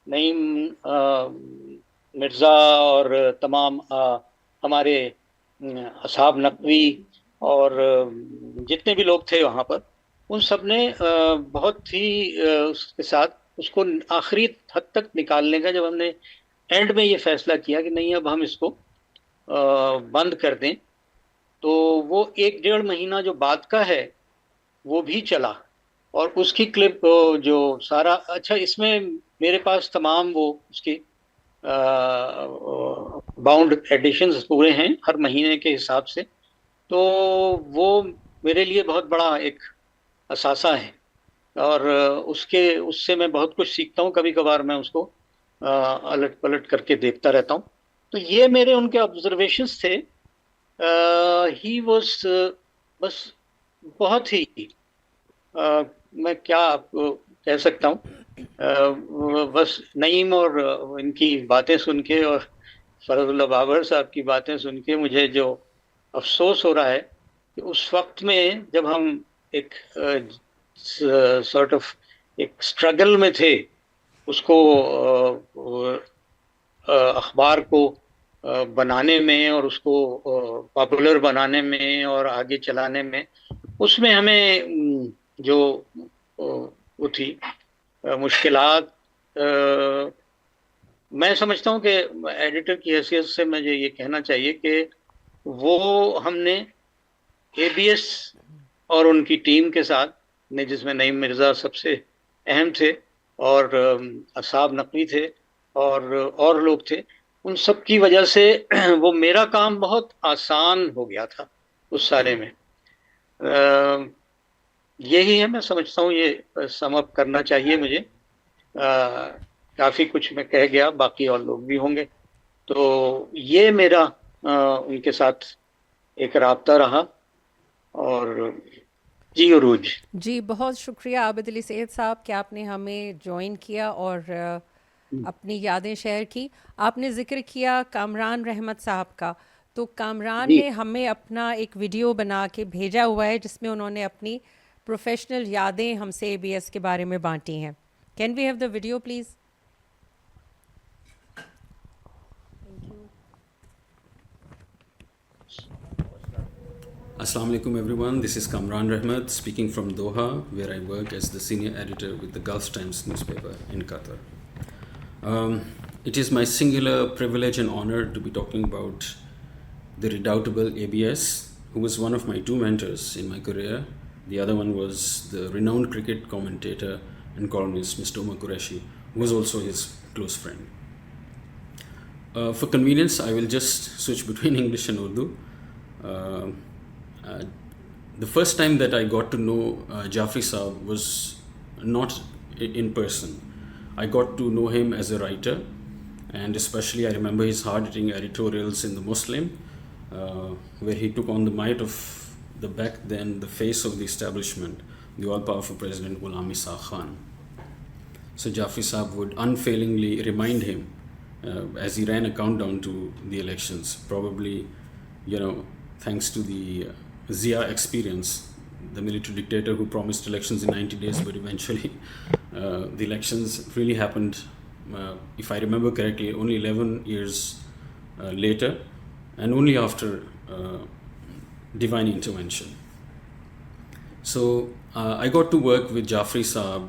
نعیم مرزا اور تمام ہمارے اصحاب نقوی اور جتنے بھی لوگ تھے وہاں پر، ان سب نے بہت ہی اس کے ساتھ اس کو آخری حد تک نکالنے کا، جب ہم نے اینڈ میں یہ فیصلہ کیا کہ نہیں اب ہم اس کو بند کر دیں، تو وہ 1-1.5 مہینہ جو بعد کا ہے وہ بھی چلا. اور اس کی کلپ جو سارا، اچھا اس میں میرے پاس تمام وہ اس کی باؤنڈ ایڈیشنز پورے ہیں ہر مہینے کے حساب سے، تو وہ میرے لیے بہت بڑا ایک اثاثہ ہے، اور اس سے میں بہت کچھ سیکھتا ہوں. کبھی کبھار میں اس کو الٹ پلٹ کر کے دیکھتا رہتا ہوں. تو یہ میرے ان کے آبزرویشنز تھے. ہی واز بس بہت ہی میں کیا آپ کو کہہ سکتا ہوں، بس نعیم اور ان کی باتیں سن کے اور فرض اللہ بابر صاحب کی باتیں سن کے مجھے جو افسوس ہو رہا ہے کہ اس وقت میں جب ہم ایک سارٹ آف ایک اسٹرگل میں تھے، اس کو اخبار کو بنانے میں اور اس کو پاپولر بنانے میں اور آگے چلانے میں، اس میں ہمیں جو وہ تھی مشکلات، میں سمجھتا ہوں کہ ایڈیٹر کی حیثیت سے مجھے یہ کہنا چاہیے کہ وہ ہم نے اے بی ایس اور ان کی ٹیم کے ساتھ، جس میں نعیم مرزا سب سے اہم تھے اور اصحاب نقوی تھے اور لوگ تھے، ان سب کی وجہ سے وہ میرا کام بہت آسان ہو گیا تھا اس سارے میں. یہی ہے، میں سمجھتا ہوں یہ سم اپ کرنا چاہیے مجھے. کافی کچھ میں کہہ گیا، باقی اور لوگ بھی ہوں گے. تو یہ میرا ان کے ساتھ ایک رابطہ رہا. اور جی عروج جی، بہت شکریہ عابد علی سید صاحب کہ آپ نے ہمیں جوائن کیا اور اپنی یادیں شیئر کی. آپ نے ذکر کیا کامران رحمت صاحب کا، تو کامران نے ہمیں اپنا ایک ویڈیو بنا کے بھیجا ہوا ہے جس میں انہوں نے اپنی پروفیشنل یادیں ہم سے اے بی ایس کے بارے میں بانٹی ہیں. Can we have the video please? Assalamu alaikum everyone, this is Kamran Rahmat speaking from Doha, where I work as the senior editor with the Gulf Times newspaper in Qatar. It is my singular privilege and honor to be talking about the redoubtable ABS, who was one of my two mentors in my career. The other one was the renowned cricket commentator and columnist Mr. Umar Qureshi, who was also his close friend. For convenience, I will just switch between English and Urdu. The first time that I got to know Jafri Saab was not in person. I got to know him as a writer, and especially I remember his hard-hitting editorials in The Muslim, where he took on the might of the back then the face of the establishment, the all-powerful President Ghulam Isa Khan. So Jafri Saab would unfailingly remind him as he ran a countdown to the elections, probably, thanks to the Zia experience, the military dictator who promised elections in 90 days, but eventually the elections really happened, if I remember correctly, only 11 years later, and only after divine intervention. So I got to work with Jafri Saab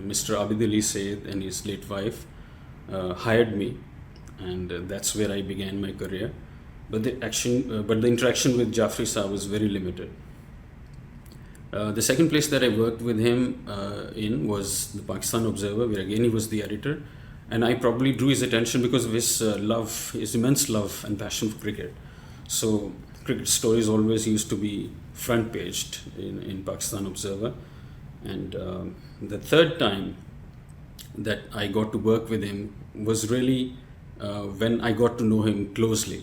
Mr. Abid Ali Said and his late wife hired me, and that's where I began my career. But the interaction with Jafri Saab was very limited. The second place that I worked with him in was the Pakistan Observer, where again he was the editor, and I probably drew his attention because of his his immense love and passion for cricket. So cricket stories always used to be front paged in Pakistan Observer. And the third time that I got to work with him was really when I got to know him closely.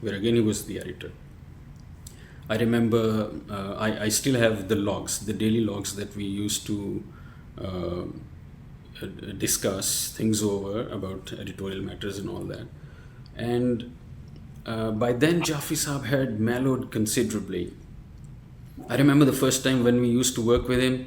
where again he was the editor. I remember I still have the logs, the daily logs that we used to discuss things over about editorial matters and all that. And by then Jafri Saab had mellowed considerably. I remember the first time when we used to work with him,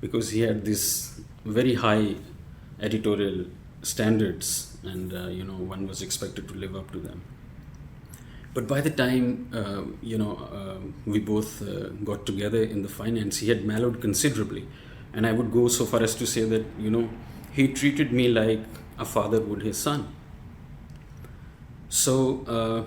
because he had this very high editorial standards, and one was expected to live up to them. But by the time we both got together in the finance, he had mellowed considerably, and I would go so far as to say that he treated me like a father would his son. So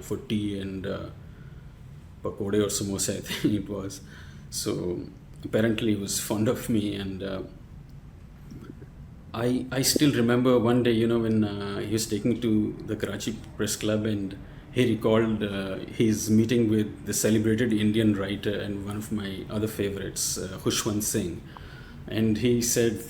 for tea and pakode or samosa, I think it was. So apparently he was fond of me, and I still remember one day, when he was taking to the Karachi Press Club, and he recalled his meeting with the celebrated Indian writer and one of my other favorites, Khushwant Singh. And he said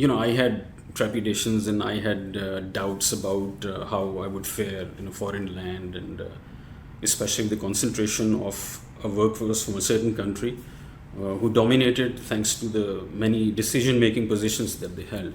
I had trepidations and I had doubts about how I would fare in a foreign land, and especially the concentration of a workforce from a certain country who dominated thanks to the many decision-making positions that they held.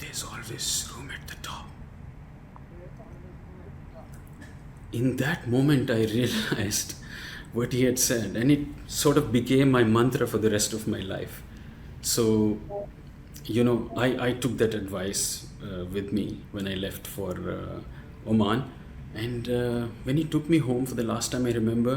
there's always room at the top. In that moment I realized what he had said, and it sort of became my mantra for the rest of my life. So I took that advice with me when I left for Oman, and when he took me home for the last time, I remember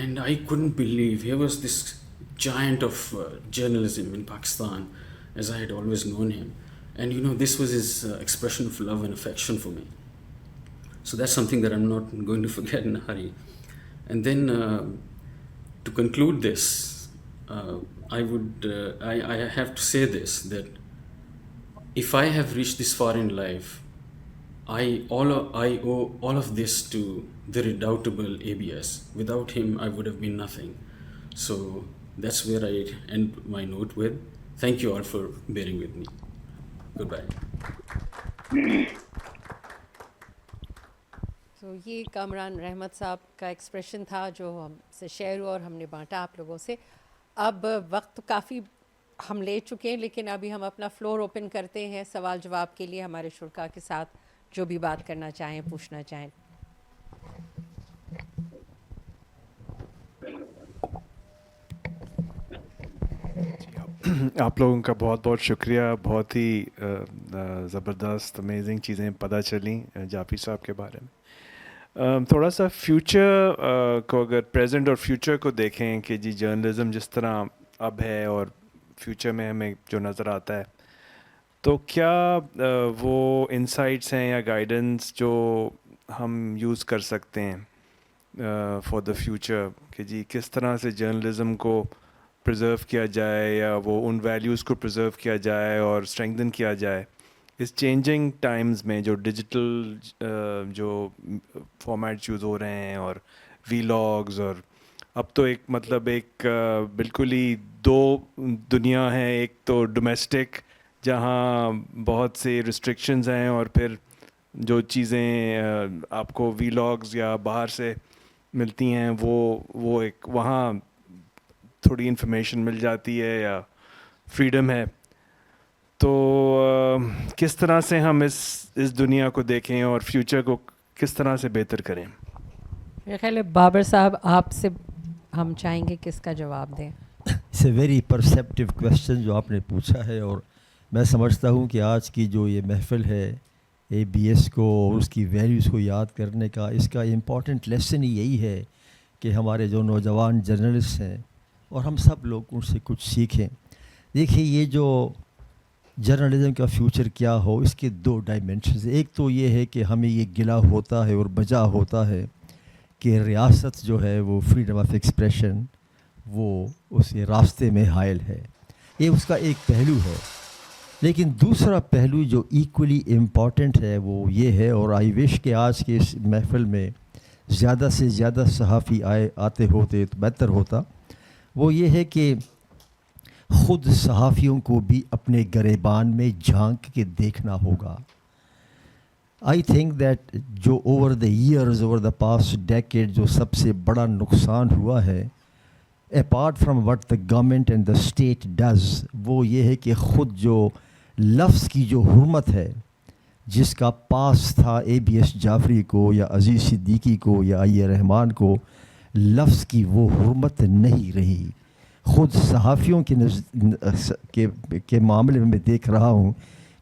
And I couldn't believe he was this giant of journalism in Pakistan, as I had always known him. And this was his expression of love and affection for me. So that's something that I'm not going to forget in a hurry. And then to conclude this, I have to say this, that if I have reached this far in life, I owe all of this to the redoubtable ABS. Without him, I would have been nothing. So that's where I end my note with. Thank you all for bearing with me. Goodbye. So تو یہ کامران رحمت صاحب کا expression تھا جو ہم سے share ہوا اور ہم نے بانٹا آپ لوگوں سے. اب وقت کافی ہم لے چکے ہیں، لیکن ابھی ہم اپنا فلور اوپن کرتے ہیں سوال جواب کے لیے ہمارے شرکاء کے ساتھ جو بھی بات کرنا چاہیں، پوچھنا چاہیں. آپ لوگوں کا بہت بہت شکریہ. بہت ہی زبردست امیزنگ چیزیں پتہ چلیں جعفری صاحب کے بارے میں. تھوڑا سا فیوچر کو اگر پریزنٹ اور فیوچر کو دیکھیں کہ جی جرنلزم جس طرح اب ہے اور فیوچر میں ہمیں جو نظر آتا ہے، تو کیا وہ انسائٹس ہیں یا گائیڈنس جو ہم یوز کر سکتے ہیں فار دا فیوچر کہ جی کس طرح سے جرنلزم کو پرزرو کیا جائے یا وہ ان ویلیوز کو پرزرو کیا جائے اور اسٹرینگدن کیا جائے اس چینجنگ ٹائمز میں جو ڈیجیٹل جو فارمیٹس یوز ہو رہے ہیں اور وی لاگز، اور اب تو ایک مطلب ایک بالکل ہی دو دنیا ہیں. ایک تو ڈومیسٹک جہاں بہت سے ریسٹرکشنز ہیں، اور پھر جو چیزیں آپ کو وی لاگز یا باہر سے ملتی ہیں وہ ایک وہاں تھوڑی انفارمیشن مل جاتی ہے یا فریڈم ہے. تو کس طرح سے ہم اس دنیا کو دیکھیں اور فیوچر کو کس طرح سے بہتر کریں؟ میرے خیال ہے بابر صاحب آپ سے ہم چاہیں گے کس کا جواب دیں. It's a very perceptive question جو آپ نے پوچھا ہے، اور میں سمجھتا ہوں کہ آج کی جو یہ محفل ہے اے بی ایس کو اور اس کی ویلیوز کو یاد کرنے کا، اس کا امپورٹنٹ لیسن یہی ہے کہ ہمارے جو نوجوان جرنلسٹ ہیں اور ہم سب لوگ ان سے کچھ سیکھیں. دیکھیے یہ جو جرنلزم کا فیوچر کیا ہو، اس کے دو ڈائمنشنز. ایک تو یہ ہے کہ ہمیں یہ گلا ہوتا ہے اور بجا ہوتا ہے کہ ریاست جو ہے وہ فریڈم آف ایکسپریشن وہ اس راستے میں حائل ہے. یہ اس کا ایک پہلو ہے. لیکن دوسرا پہلو جو ایکولی امپورٹنٹ ہے وہ یہ ہے، اور آئی وش کہ آج کے اس محفل میں زیادہ سے زیادہ صحافی آتے ہوتے تو بہتر ہوتا. وہ یہ ہے کہ خود صحافیوں کو بھی اپنے گریبان میں جھانک کے دیکھنا ہوگا. آئی تھنک دیٹ جو over the years, over the past decade جو سب سے بڑا نقصان ہوا ہے apart from what the government and the state does, وہ یہ ہے کہ خود جو لفظ کی جو حرمت ہے جس کا پاس تھا اے بی ایس جعفری کو یا عزیز صدیقی کو یا آئی رحمان کو، لفظ کی وہ حرمت نہیں رہی. خود صحافیوں کے معاملے میں دیکھ رہا ہوں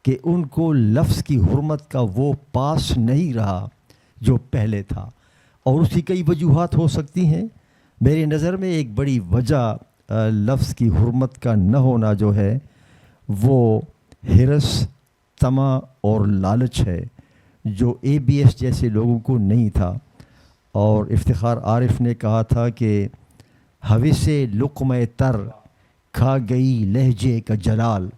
کہ ان کو لفظ کی حرمت کا وہ پاس نہیں رہا جو پہلے تھا. اور اس کی کئی وجوہات ہو سکتی ہیں. میری نظر میں ایک بڑی وجہ لفظ کی حرمت کا نہ ہونا جو ہے وہ ہرس، طمع اور لالچ ہے، جو اے بی ایس جیسے لوگوں کو نہیں تھا. اور افتخار عارف نے کہا تھا کہ ہوس لقمہ تر کھا گئی لہجے کا جلال.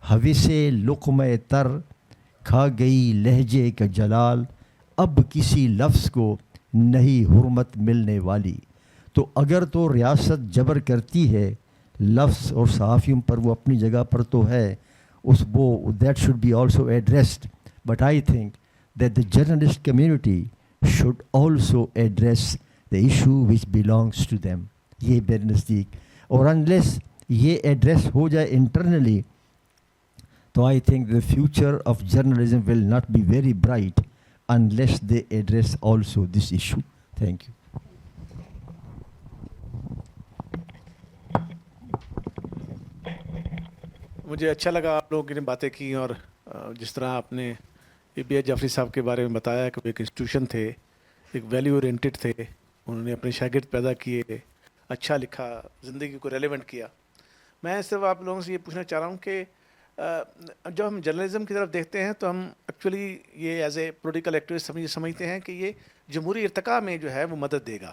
ہوس لقمہ تر کھا گئی لہجے کا جلال، اب کسی لفظ کو نہیں حرمت ملنے والی. تو اگر تو ریاست جبر کرتی ہے لفظ اور صحافیوں پر، وہ اپنی جگہ پر تو ہے، وہ that should be also addressed. But I think that the journalist community should also address the issue which belongs to them. یہ میرے نزدیک، اور unless یہ ایڈریس ہو جائے انٹرنلی تو I think the future of journalism will not be very bright unless they address also this issue. Thank you. مجھے اچھا لگا آپ لوگوں نے باتیں کی، اور جس طرح آپ نے اے بی ایس جعفری صاحب کے بارے میں بتایا کہ وہ ایک انسٹیٹیوشن تھے، ایک ویلیو اورینٹڈ تھے، انہوں نے اپنے شاگرد پیدا کیے، اچھا لکھا، زندگی کو ریلیونٹ کیا. میں صرف آپ لوگوں سے یہ پوچھنا چاہ رہا ہوں کہ جب ہم جرنلزم کی طرف دیکھتے ہیں تو ہم ایکچولی یہ ایز اے پولیٹیکل ایکٹیوسٹ سمجھتے ہیں کہ یہ جمہوری ارتقاء میں جو ہے وہ مدد دے گا.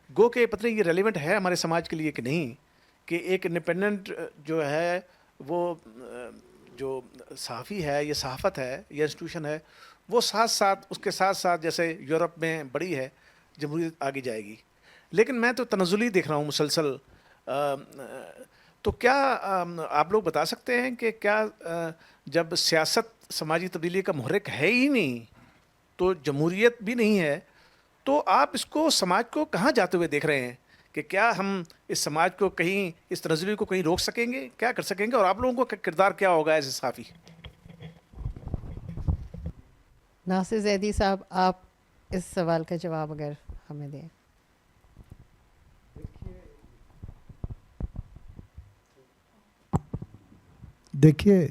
گو کہ پتہ نہیں یہ ریلیونٹ ہے ہمارے سماج کے لیے کہ نہیں، کہ ایک انڈیپینڈنٹ جو ہے وہ جو صحافی ہے، یہ صحافت ہے، یہ انسٹیٹیوشن ہے، وہ اس کے ساتھ ساتھ جیسے یورپ میں بڑی ہے جمہوریت آگے جائے گی. لیکن میں تو تنزلی دیکھ رہا ہوں مسلسل. تو کیا آپ لوگ بتا سکتے ہیں کہ کیا جب سیاست سماجی تبدیلی کا محرک ہے ہی نہیں تو جمہوریت بھی نہیں ہے. تو آپ اس کو سماج کو کہاں جاتے ہوئے دیکھ رہے ہیں کہ کیا ہم اس سماج کو کہیں اس تنزلی کو کہیں روک سکیں گے, کیا کر سکیں گے, اور آپ لوگوں کا کردار کیا ہوگا ایز اے صحافی؟ ناصر زیدی صاحب, آپ اس سوال کا جواب اگر ہمیں دیں. دیکھیے,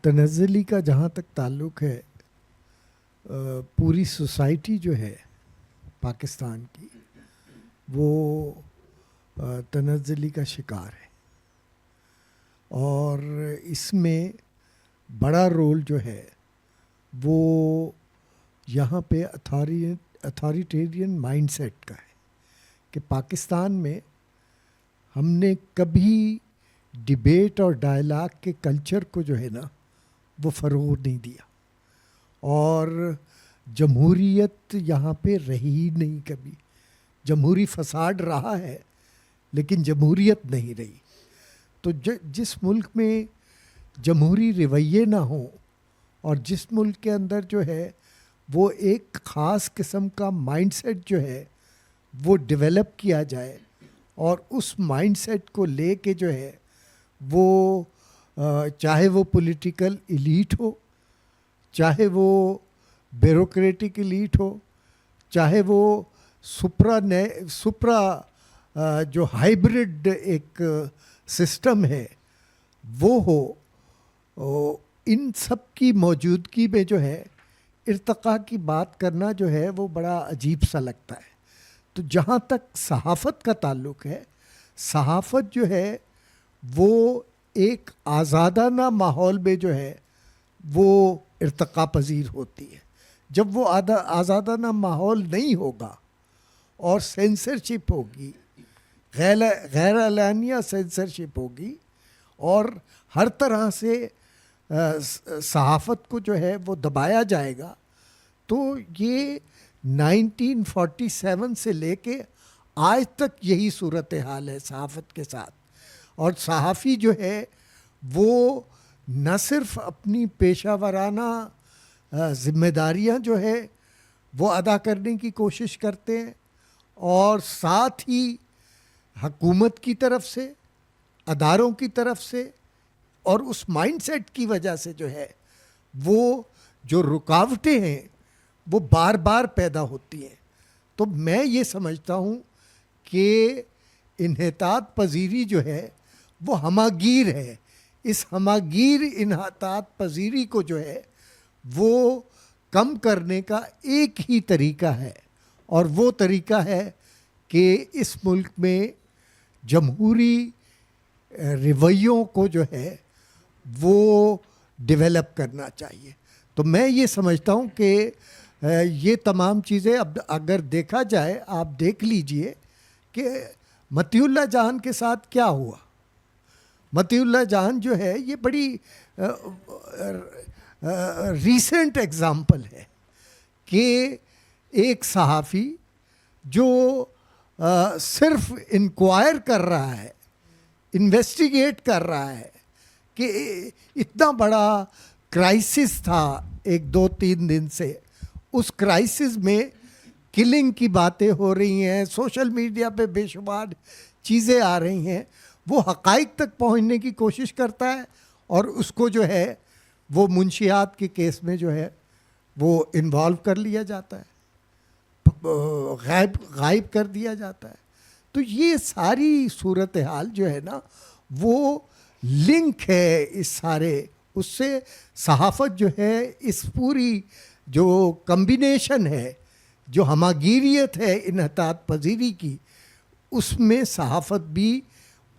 تنزلی کا جہاں تک تعلق ہے, پوری سوسائٹی جو ہے پاکستان کی وہ تنزلی کا شکار ہے, اور اس میں بڑا رول جو ہے وہ یہاں پہ اتھارٹیرین مائنڈ سیٹ کا ہے کہ پاکستان میں ہم نے کبھی ڈیبیٹ اور ڈائلاگ کے کلچر کو جو ہے نا وہ فروغ نہیں دیا, اور جمہوریت یہاں پہ رہی ہی نہیں کبھی. جمہوری فساد رہا ہے لیکن جمہوریت نہیں رہی. تو جس ملک میں جمہوری رویے نہ ہوں اور جس ملک کے اندر جو ہے وہ ایک خاص قسم کا مائنڈ سیٹ جو ہے وہ ڈیولپ کیا جائے, اور اس مائنڈ سیٹ کو لے کے جو ہے وہ چاہے وہ پولیٹیکل ایلیٹ ہو, چاہے وہ بیوروکریٹک ایلیٹ ہو, چاہے وہ سپرا جو ہائیبرڈ ایک سسٹم ہے وہ ہو, ان سب کی موجودگی میں جو ہے ارتقاء کی بات کرنا جو ہے وہ بڑا عجیب سا لگتا ہے. تو جہاں تک صحافت کا تعلق ہے, صحافت جو ہے وہ ایک آزادانہ ماحول میں جو ہے وہ ارتقاء پذیر ہوتی ہے. جب وہ آزادانہ ماحول نہیں ہوگا اور سینسرشپ ہوگی, غیر اعلانیہ سینسرشپ ہوگی, اور ہر طرح سے صحافت کو جو ہے وہ دبایا جائے گا, تو یہ 1947 سے لے کے آج تک یہی صورتحال ہے صحافت کے ساتھ. اور صحافی جو ہے وہ نہ صرف اپنی پیشہ ورانہ ذمہ داریاں جو ہے وہ ادا کرنے کی کوشش کرتے ہیں, اور ساتھ ہی حکومت کی طرف سے, اداروں کی طرف سے, اور اس مائنڈ سیٹ کی وجہ سے جو ہے وہ جو رکاوٹیں ہیں وہ بار بار پیدا ہوتی ہیں. تو میں یہ سمجھتا ہوں کہ انحطاط پذیری جو ہے وہ ہماگیر ہے. اس ہماگیر انحطاط پذیری کو جو ہے وہ کم کرنے کا ایک ہی طریقہ ہے, اور وہ طریقہ ہے کہ اس ملک میں جمہوری رویوں کو جو ہے وہ ڈیولپ کرنا چاہیے. تو میں یہ سمجھتا ہوں کہ یہ تمام چیزیں اب اگر دیکھا جائے, آپ دیکھ لیجئے کہ مطیع اللہ جان کے ساتھ کیا ہوا. مطیع اللہ جان جو ہے یہ بڑی ریسنٹ ایگزامپل ہے کہ ایک صحافی جو صرف انکوائر کر رہا ہے, انویسٹیگیٹ کر رہا ہے کہ اتنا بڑا کرائسس تھا 1-2-3 دن سے, اس کرائسس میں کلنگ کی باتیں ہو رہی ہیں, سوشل میڈیا پہ بے شمار چیزیں آ رہی ہیں, وہ حقائق تک پہنچنے کی کوشش کرتا ہے, اور اس کو جو ہے وہ منشیات کے کیس میں جو ہے وہ انوالو کر لیا جاتا ہے, غائب کر دیا جاتا ہے. تو یہ ساری صورتحال جو ہے نا وہ لنک ہے اس سارے اس سے. صحافت جو ہے اس پوری جو کمبینیشن ہے, جو ہماگیریت ہے انحطاط پذیری کی, اس میں صحافت بھی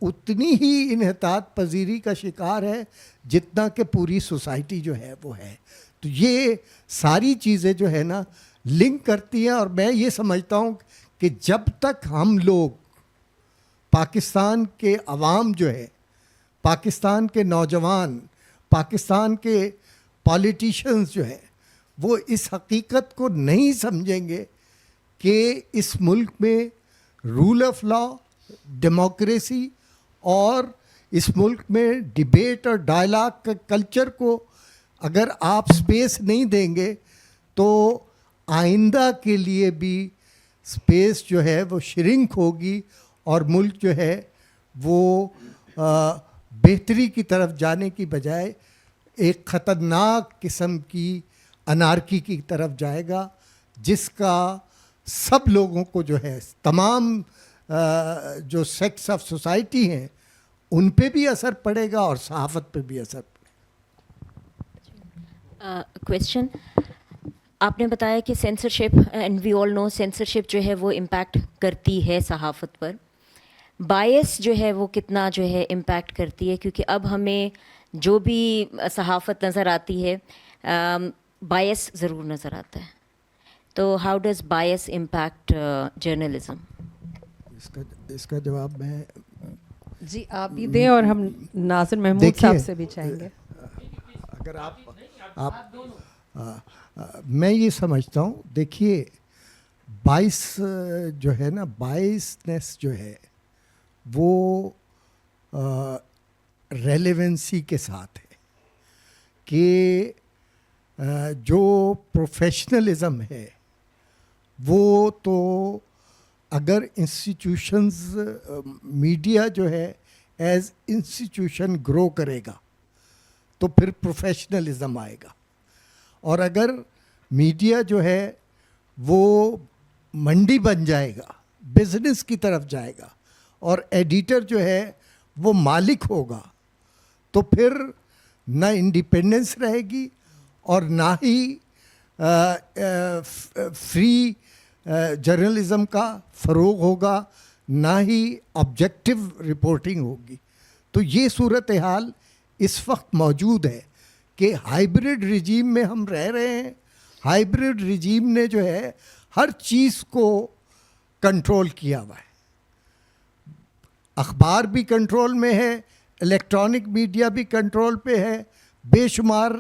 اتنی ہی انحطاط پذیری کا شکار ہے جتنا کہ پوری سوسائٹی جو ہے وہ ہے. تو یہ ساری چیزیں جو ہے نا لنک کرتی ہیں, اور میں یہ سمجھتا ہوں کہ جب تک ہم لوگ پاکستان کے عوام جو ہے, پاکستان کے نوجوان, پاکستان کے پالیٹیشنز جو ہیں وہ اس حقیقت کو نہیں سمجھیں گے کہ اس ملک میں رول آف لا, ڈیموکریسی, اور اس ملک میں ڈیبیٹ اور ڈائلاگ کا کلچر کو اگر آپ سپیس نہیں دیں گے تو آئندہ کے لیے بھی اسپیس جو ہے وہ شرنک ہوگی اور ملک جو ہے وہ بہتری کی طرف جانے کی بجائے ایک خطرناک قسم کی انارکی کی طرف جائے گا، جس کا سب لوگوں کو جو ہے تمام جو سیکٹس آف سوسائٹی ہیں ان پہ بھی اثر پڑے گا اور صحافت پہ بھی اثر پڑے گا۔ کویسچن، آپ نے بتایا کہ censorship, and we all know censorship جو ہے وہ امپیکٹ کرتی ہے صحافت پر، بائس جو ہے وہ کتنا جو ہے امپیکٹ کرتی ہے، کیونکہ اب ہمیں جو بھی صحافت نظر آتی ہے بائس ضرور نظر آتا ہے، تو how does bias impact journalism? اس کا جواب میں جی آپ بھی دیں اور ہم ناظر محمود صاحب سے بھی چاہیں گے۔ اگر آپ میں یہ سمجھتا ہوں، دیکھیے بائس جو ہے نا، بائسنس جو ہے وہ ریلیونسی کے ساتھ ہے کہ جو پروفیشنلزم ہے وہ تو اگر انسٹیٹیوشنز، میڈیا جو ہے ایز انسٹیٹیوشن گرو کرے گا تو پھر پروفیشنلزم آئے گا، اور اگر میڈیا جو ہے وہ منڈی بن جائے گا، بزنس کی طرف جائے گا، اور ایڈیٹر جو ہے وہ مالک ہوگا، تو پھر نہ انڈیپینڈنس رہے گی اور نہ ہی فری جرنلزم کا فروغ ہوگا، نہ ہی آبجیکٹو رپورٹنگ ہوگی۔ تو یہ صورتحال اس وقت موجود ہے کہ ہائیبرڈ رجیم میں ہم رہ رہے ہیں۔ ہائیبرڈ رجیم نے جو ہے ہر چیز کو کنٹرول کیا ہوا ہے، اخبار بھی کنٹرول میں ہے، الیکٹرانک میڈیا بھی کنٹرول پہ ہے، بے شمار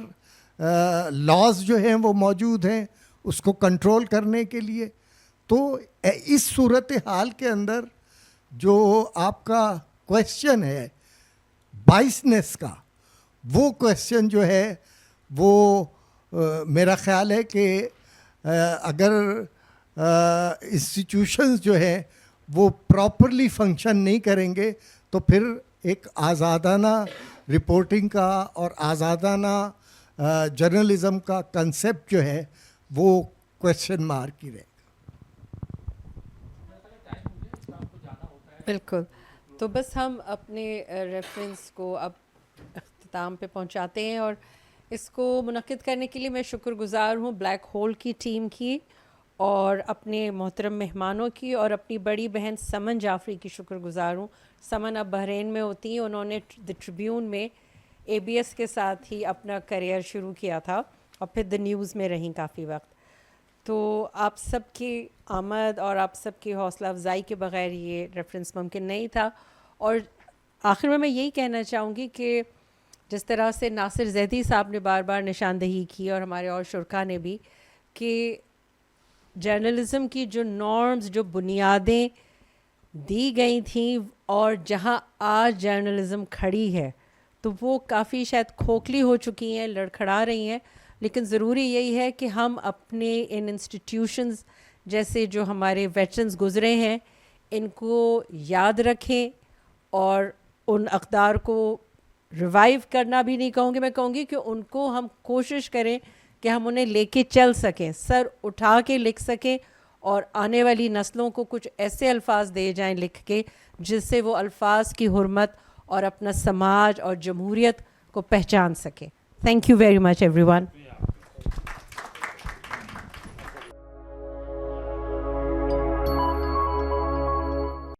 لاز جو ہیں وہ موجود ہیں اس کو کنٹرول کرنے کے لیے۔ تو اس صورتحال کے اندر جو آپ کا کویسچن ہے بائسنس کا، وہ کویسچن جو ہے وہ میرا خیال ہے کہ اگر انسٹیٹیوشنز جو ہیں وہ پراپرلی فنکشن نہیں کریں گے تو پھر ایک آزادانہ رپورٹنگ کا اور آزادانہ جرنلزم کا کنسیپٹ جو ہے وہ کویسچن مارک ہی رہے گا۔ بالکل، تو بس ہم اپنے ریفرنس کو اب اختتام پہ پہنچاتے ہیں، اور اس کو منعقد کرنے کے لیے میں شکر گزار ہوں بلیک ہول کی ٹیم کی، اور اپنے محترم مہمانوں کی، اور اپنی بڑی بہن سمن جعفری کی شکر گزار ہوں۔ سمن اب بحرین میں ہوتی ہیں، انہوں نے دی ٹریبیون میں ABS کے ساتھ ہی اپنا کریئر شروع کیا تھا اور پھر دی نیوز میں رہیں کافی وقت۔ تو آپ سب کی آمد اور آپ سب کی حوصلہ افزائی کے بغیر یہ ریفرنس ممکن نہیں تھا۔ اور آخر میں یہی کہنا چاہوں گی کہ جس طرح سے ناصر زیدی صاحب نے بار بار نشاندہی کی، اور ہمارے اور شرکا نے بھی، کہ جرنلزم کی جو نارمز، جو بنیادیں دی گئی تھیں، اور جہاں آج جرنلزم کھڑی ہے تو وہ کافی شاید کھوکھلی ہو چکی ہیں، لڑکھڑا رہی ہیں، لیکن ضروری یہی ہے کہ ہم اپنے ان انسٹیٹیوشنز جیسے جو ہمارے ویٹرنز گزرے ہیں ان کو یاد رکھیں، اور ان اقدار کو ریوائیو کرنا بھی نہیں کہوں گی، میں کہوں گی کہ ان کو ہم کوشش کریں کہ ہم انہیں لے کے چل سکیں، سر اٹھا کے لکھ سکیں، اور آنے والی نسلوں کو کچھ ایسے الفاظ دے جائیں لکھ کے جس سے وہ الفاظ کی حرمت اور اپنا سماج اور جمہوریت کو پہچان سکیں۔ Thank you very much every one.